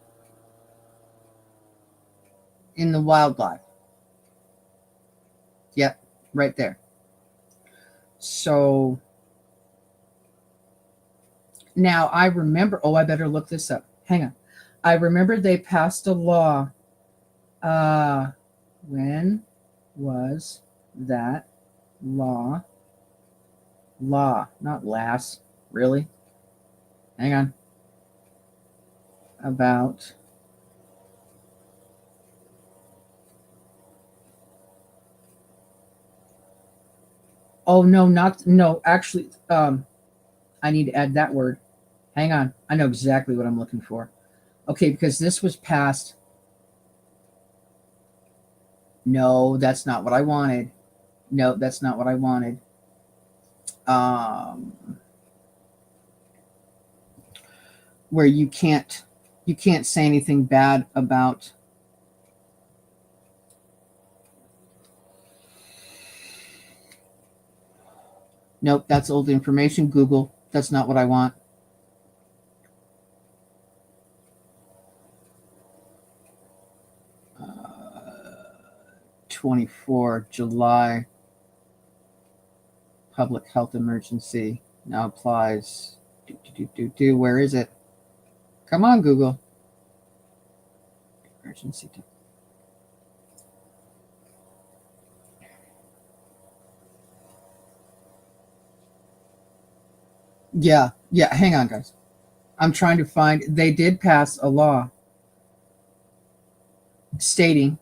in the wildlife. Yep, right there. So now I remember, I better look this up. Hang on. I remember they passed a law. When was that law? Law, not lass. Really? Hang on. About actually, I need to add that word. Hang on. I know exactly what I'm looking for. Okay, because this was passed. No, that's not what I wanted. No, that's not what I wanted. Where you can't say anything bad about Nope, that's old information. Google, that's not what I want. 24 July public health emergency now applies. Where is it? Come on, Google. Emergency. Yeah. Hang on, guys. I'm trying to find. They did pass a law stating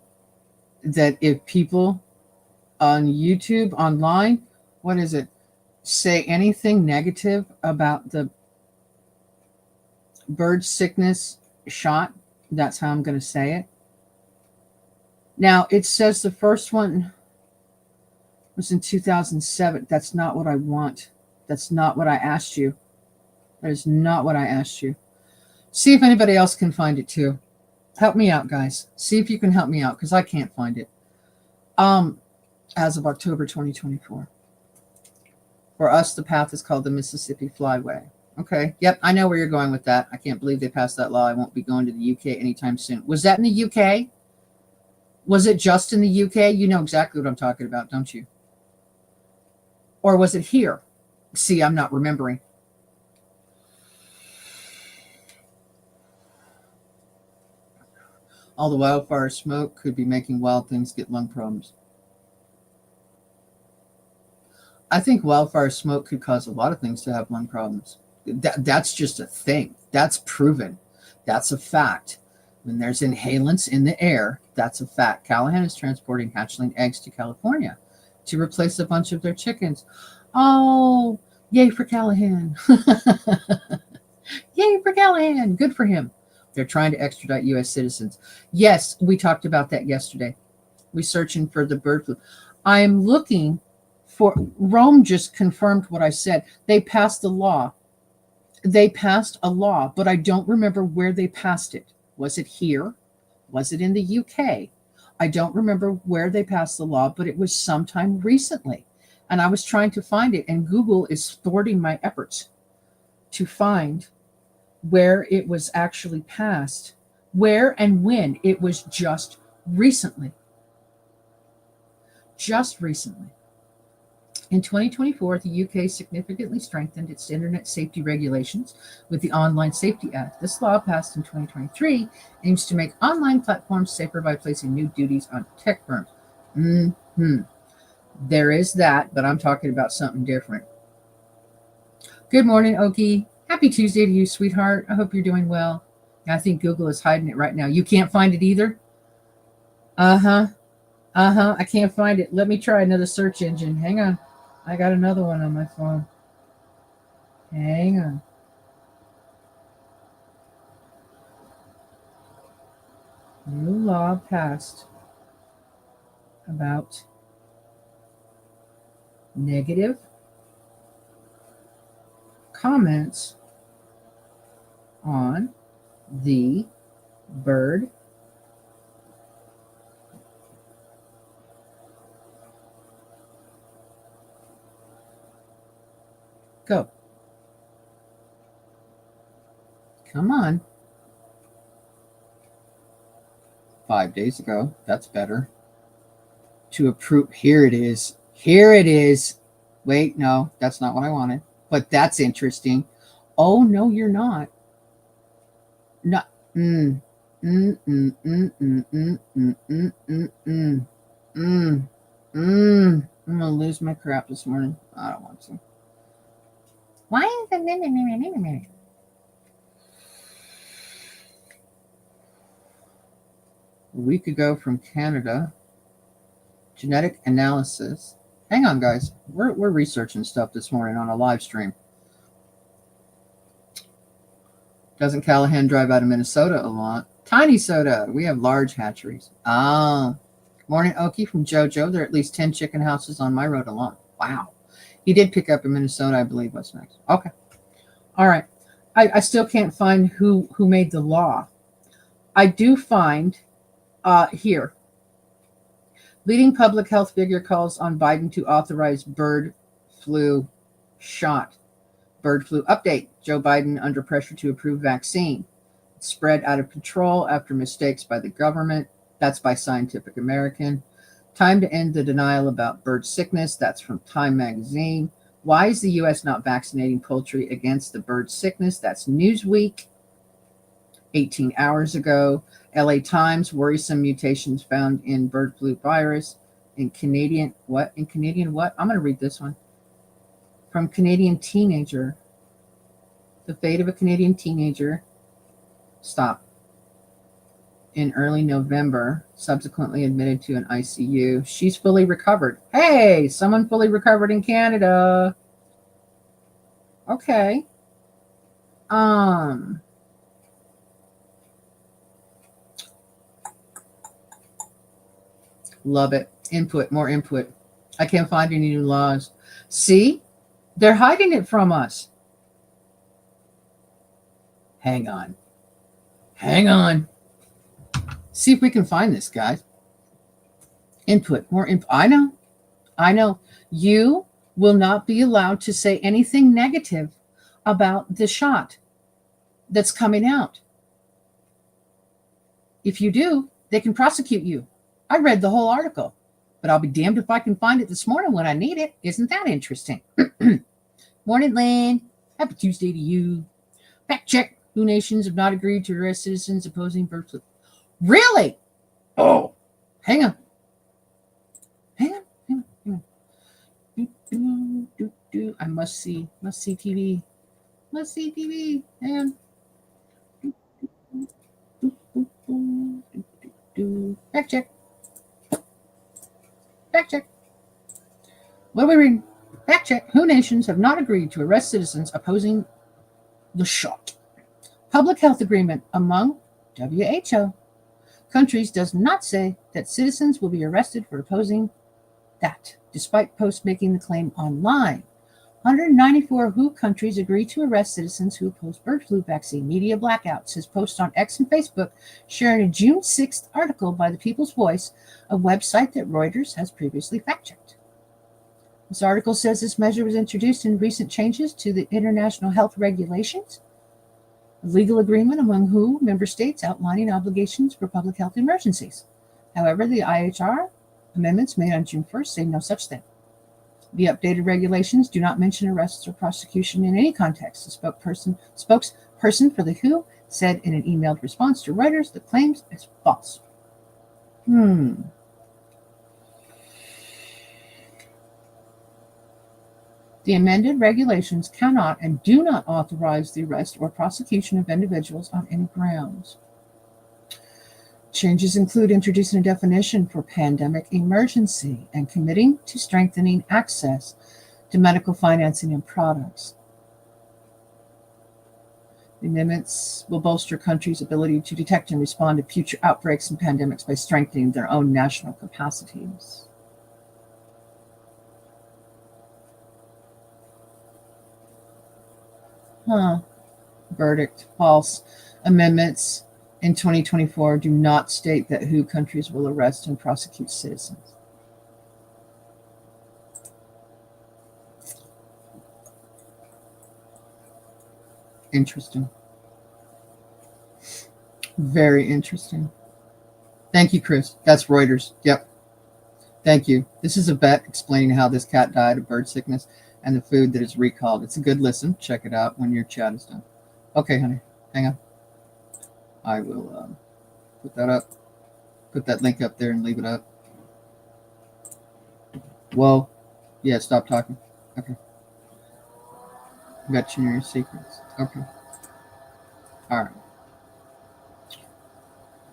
that if people on YouTube, online, what is it, say anything negative about the bird sickness shot, that's how I'm going to say it. Now, it says the first one was in 2007. That's not what I want. That's not what I asked you. That is not what I asked you. See if anybody else can find it too. Help me out, guys. See if you can help me out because I can't find it. As of October 2024. For us, the path is called the Mississippi Flyway. Okay. Yep, I know where you're going with that. I can't believe they passed that law. I won't be going to the UK anytime soon. Was that in the UK? Was it just in the UK? You know exactly what I'm talking about, don't you? Or was it here? See, I'm not remembering. All the wildfire smoke could be making wild things get lung problems. I think wildfire smoke could cause a lot of things to have lung problems. That's just a thing. That's proven. That's a fact. When there's inhalants in the air, that's a fact. Callahan is transporting hatchling eggs to California to replace a bunch of their chickens. Oh, yay for Callahan. Yay for Callahan. Good for him. They're trying to extradite U.S. citizens. Yes, we talked about that yesterday. We're searching for the bird flu. I'm looking for, Rome just confirmed what I said. They passed a law. They passed a law, but I don't remember where they passed it. Was it here? Was it in the UK? I don't remember where they passed the law, but it was sometime recently. And I was trying to find it, and Google is thwarting my efforts to find where it was actually passed, where and when. It was just recently. Just recently. In 2024, the UK significantly strengthened its internet safety regulations with the Online Safety Act. This law, passed in 2023, aims to make online platforms safer by placing new duties on tech firms. There is that, but I'm talking about something different. Good morning, Okie. Happy Tuesday to you, sweetheart. I hope you're doing well. I think Google is hiding it right now. You can't find it either? I can't find it. Let me try another search engine. Hang on. I got another one on my phone. Hang on. New law passed about negative comments on the bird go. Come on. 5 days ago. That's better. To approve. Here it is. Here it is. Wait, no, that's not what I wanted. But that's interesting. Oh, no, you're not. Not. I'm gonna lose my crap this morning. I don't want to. Why is it? A week ago from Canada. Genetic analysis. Hang on, guys. We're researching stuff this morning on a live stream. Doesn't Callahan drive out of Minnesota a lot? Tiny soda. We have large hatcheries. Morning, Okie from JoJo. There are at least 10 chicken houses on my road alone. Wow. He did pick up in Minnesota, I believe. What's next? Okay. All right. I still can't find who made the law. I do find here. Leading public health figure calls on Biden to authorize bird flu shot. Bird flu update. Joe Biden under pressure to approve vaccine. Spread out of control after mistakes by the government. That's by Scientific American. Time to end the denial about bird sickness. That's from Time Magazine. Why is the U.S. not vaccinating poultry against the bird sickness? That's Newsweek. 18 hours ago. LA Times, worrisome mutations found in bird flu virus. In Canadian what? I'm going to read this one. From Canadian Teenager. The fate of a Canadian teenager. Stop. In early November, subsequently admitted to an ICU. She's fully recovered. Hey, someone fully recovered in Canada. Okay. Love it. Input, more input. I can't find any new laws. See? They're hiding it from us. Hang on. See if we can find this, guys. Input, more input. I know. You will not be allowed to say anything negative about the shot that's coming out. If you do, they can prosecute you. I read the whole article, but I'll be damned if I can find it this morning when I need it. Isn't that interesting? Morning, Lynn. Happy Tuesday to you. Fact check. WHO nations have not agreed to arrest citizens opposing bird flu. Really? Oh, hang on. I must see TV. Hang on. Fact check. What are we reading? Fact check. WHO nations have not agreed to arrest citizens opposing the shot. Public health agreement among WHO countries does not say that citizens will be arrested for opposing that, despite posts making the claim online. 194 WHO countries agree to arrest citizens who oppose bird flu vaccine. Media blackout, says post on X and Facebook, sharing a June 6th article by the People's Voice, a website that Reuters has previously fact-checked. This article says this measure was introduced in recent changes to the international health regulations, a legal agreement among WHO member states outlining obligations for public health emergencies. However, the IHR amendments made on June 1st say no such thing. The updated regulations do not mention arrests or prosecution in any context. The spokesperson for the WHO said in an emailed response to Reuters the claims is false. The amended regulations cannot and do not authorize the arrest or prosecution of individuals on any grounds. Changes include introducing a definition for pandemic emergency and committing to strengthening access to medical financing and products. The amendments will bolster countries' ability to detect and respond to future outbreaks and pandemics by strengthening their own national capacities. Verdict, false. Amendments in 2024 do not state that WHO countries will arrest and prosecute citizens. Interesting. Very interesting. Thank you, Chris. That's Reuters. Yep. Thank you. This is a vet explaining how this cat died of bird sickness and the food that is recalled. It's a good listen. Check it out when your chat is done. Okay, honey. Hang on. I will put that up. Put that link up there and leave it up. Whoa. Yeah, stop talking. Okay. Got you in your sequence. Okay. All right.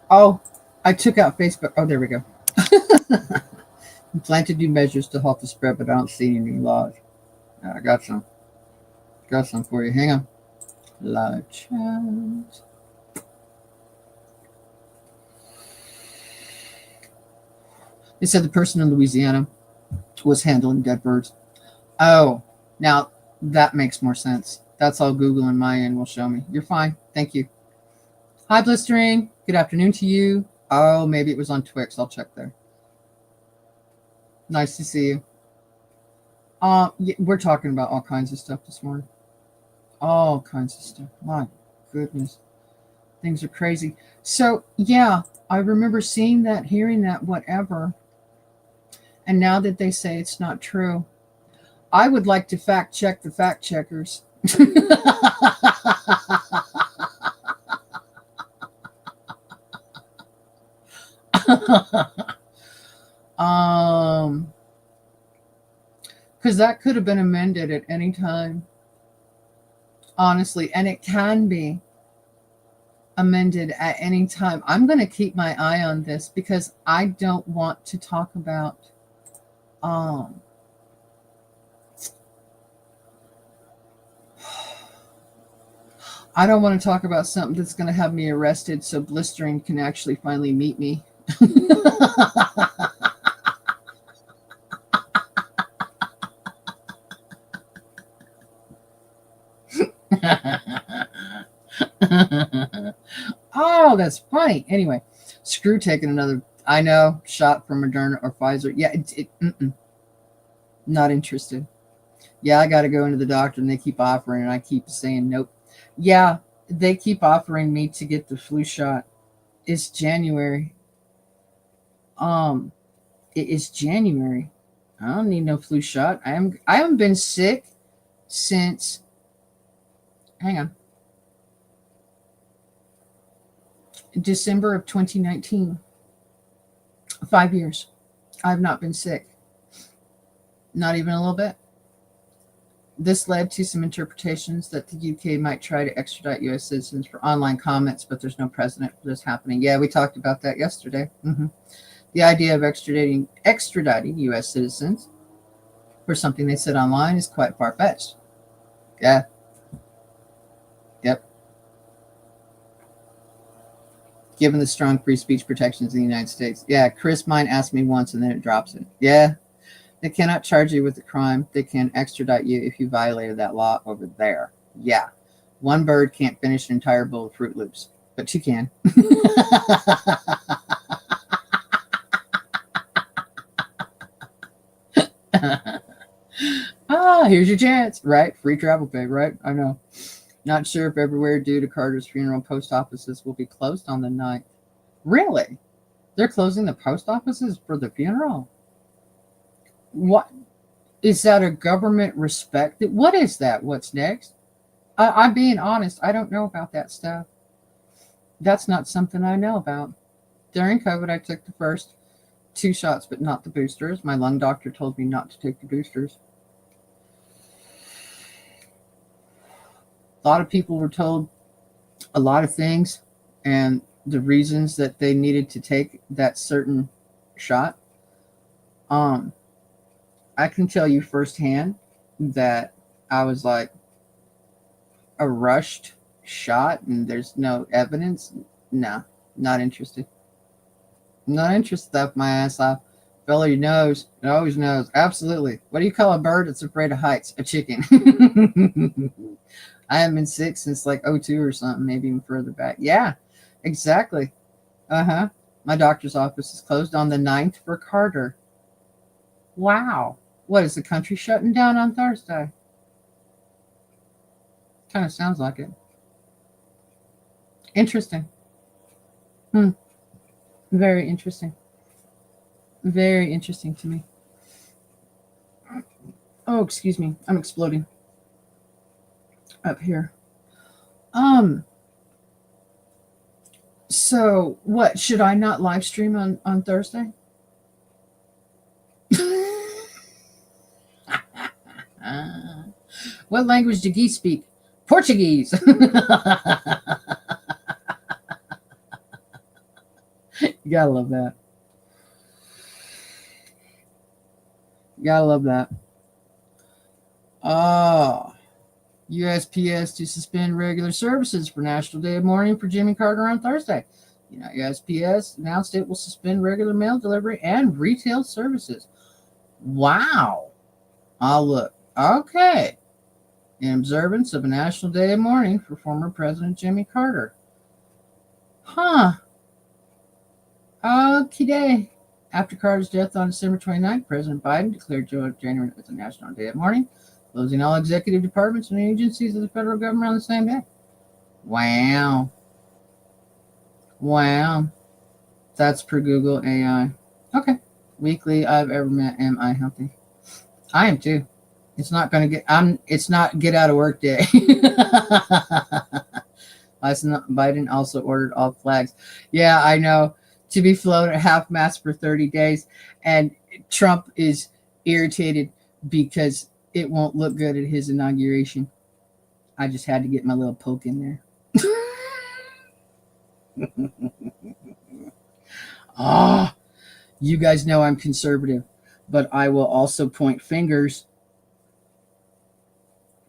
Oh, I took out Facebook. Oh, there we go. I plan to do measures to halt the spread, but I don't see any laws. I got some. Got some for you. Hang on. Live chat. They said the person in Louisiana was handling dead birds. Oh, now that makes more sense. That's all Google on my end will show me. You're fine. Thank you. Hi, Blistering. Good afternoon to you. Oh, maybe it was on Twix. I'll check there. Nice to see you. We're talking about all kinds of stuff this morning. All kinds of stuff. My goodness. Things are crazy. So, yeah, I remember seeing that, hearing that, whatever. And now that they say it's not true, I would like to fact check the fact checkers. um, because that could have been amended at any time, honestly, and it can be amended at any time. I'm going to keep my eye on this because I don't want to talk about um I don't want to talk about something that's going to have me arrested so blistering can actually finally meet me. Oh, that's funny. Anyway, screw taking another, I know, shot from Moderna or Pfizer. Yeah, not interested. Yeah, I got to go into the doctor and they keep offering, and I keep saying nope. Yeah, they keep offering me to get the flu shot. It's January. Um, it is January. I don't need no flu shot. I haven't been sick since, hang on, December of 2019. 5 years. I've not been sick. Not even a little bit. This led to some interpretations that the UK might try to extradite U.S. citizens for online comments, but there's no precedent for this happening. Yeah, we talked about that yesterday. The idea of extraditing U.S. citizens for something they said online is quite far-fetched. Yeah. Yep. Given the strong free speech protections in the United States. Yeah, Chris Mine asked me once and then it drops it. Yeah. They cannot charge you with a crime. They can extradite you if you violated that law over there. Yeah. One bird can't finish an entire bowl of Fruit Loops, but you can. Here's your chance, right? Free travel pay, right? I know. Not sure if everywhere due to Carter's funeral, post offices will be closed on the 9th. Really? They're closing the post offices for the funeral? What? Is that a government respect? What is that? What's next? I'm being honest. I don't know about that stuff. That's not something I know about. During COVID, I took the first 2 shots, but not the boosters. My lung doctor told me not to take the boosters. A lot of people were told a lot of things and the reasons that they needed to take that certain shot. I can tell you firsthand that I was like a rushed shot and there's no evidence. No, not interested. Not interested. Up my ass off. Fella, your nose. It always knows. Absolutely. What do you call a bird that's afraid of heights? A chicken. I haven't been sick since like '02 or something, maybe even further back. Yeah, exactly. My doctor's office is closed on the 9th for Carter. Wow. What is the country shutting down on Thursday? Kind of sounds like it. Interesting. Hmm. Very interesting. Very interesting to me. Oh, excuse me. I'm exploding up here. Um. So, what should I not live stream on Thursday? What language do geese speak? Portuguese. You gotta love that. You gotta love that. Oh, USPS to suspend regular services for National Day of Mourning for Jimmy Carter on Thursday. USPS announced it will suspend regular mail delivery and retail services. Wow. I'll look. Okay. In observance of a National Day of Mourning for former President Jimmy Carter. Huh. Okay. After Carter's death on December 29th, President Biden declared January as a national day of mourning, closing all executive departments and agencies of the federal government on the same day. Wow. Wow. That's per Google AI. Okay. Weekly I've ever met. Am I healthy? I am too. It's not get out of work day. Biden also ordered all flags. Yeah, I know. To be flown at half mast for 30 days. And Trump is irritated because it won't look good at his inauguration. I just had to get my little poke in there. You guys know I'm conservative, but I will also point fingers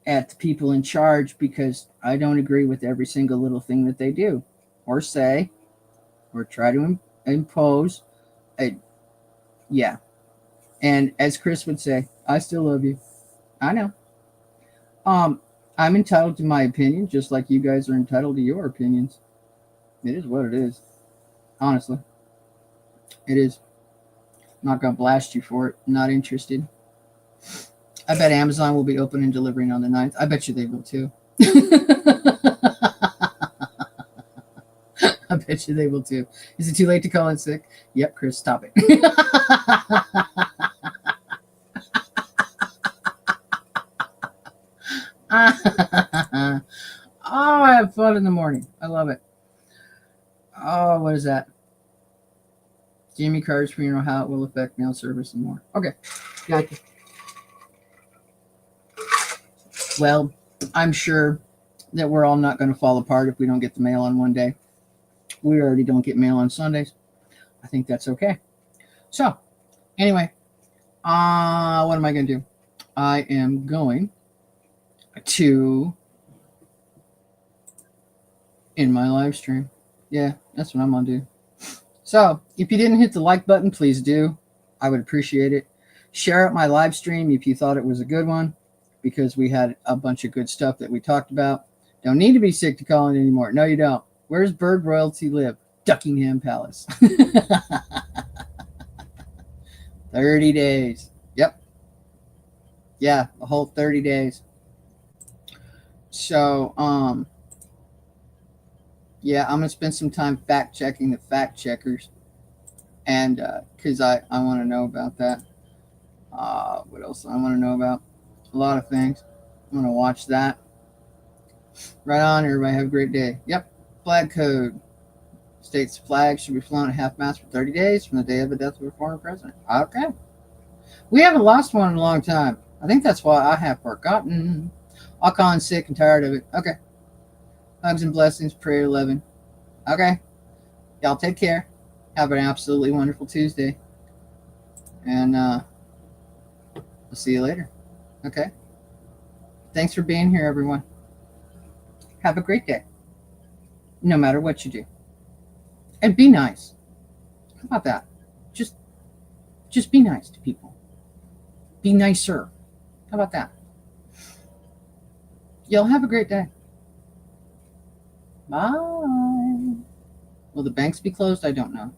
at the people in charge because I don't agree with every single little thing that they do or say or try to impose. Yeah. And as Chris would say, I still love you. I know. I'm entitled to my opinion, just like you guys are entitled to your opinions. It is what it is. Honestly. It is. Not going to blast you for it. Not interested. I bet Amazon will be open and delivering on the 9th. I bet you they will too. I bet you they will too. Is it too late to call in sick? Yep, Chris, stop it. Oh, I have fun in the morning. I love it. Oh, what is that? Jimmy Carter's funeral, how it will affect mail service and more. Okay, gotcha. Well, I'm sure that we're all not going to fall apart if we don't get the mail on one day. We already don't get mail on Sundays. I think that's okay. So, anyway, what am I going to do? I am going to in my live stream. Yeah, that's what I'm going to do. So, if you didn't hit the like button, please do. I would appreciate it. Share out my live stream if you thought it was a good one, because we had a bunch of good stuff that we talked about. Don't need to be sick to call in anymore. No, you don't. Where's bird royalty live? Buckingham Palace. 30 days. Yep. Yeah, the whole 30 days. So, yeah, I'm going to spend some time fact checking the fact checkers. And because I want to know about that. What else I want to know about? A lot of things. I'm going to watch that. Right on, everybody. Have a great day. Yep. Flag code. States flag should be flown at half mast for 30 days from the day of the death of a former president. Okay. We haven't lost one in a long time. I think that's why I have forgotten. I'll call in sick and tired of it. Okay. Hugs and blessings. Prayer 11. Okay. Y'all take care. Have an absolutely wonderful Tuesday. And we'll see you later. Okay. Thanks for being here, everyone. Have a great day. No matter what you do. And be nice. How about that? Just be nice to people. Be nicer. How about that? Y'all have a great day. Bye. Will the banks be closed? I don't know.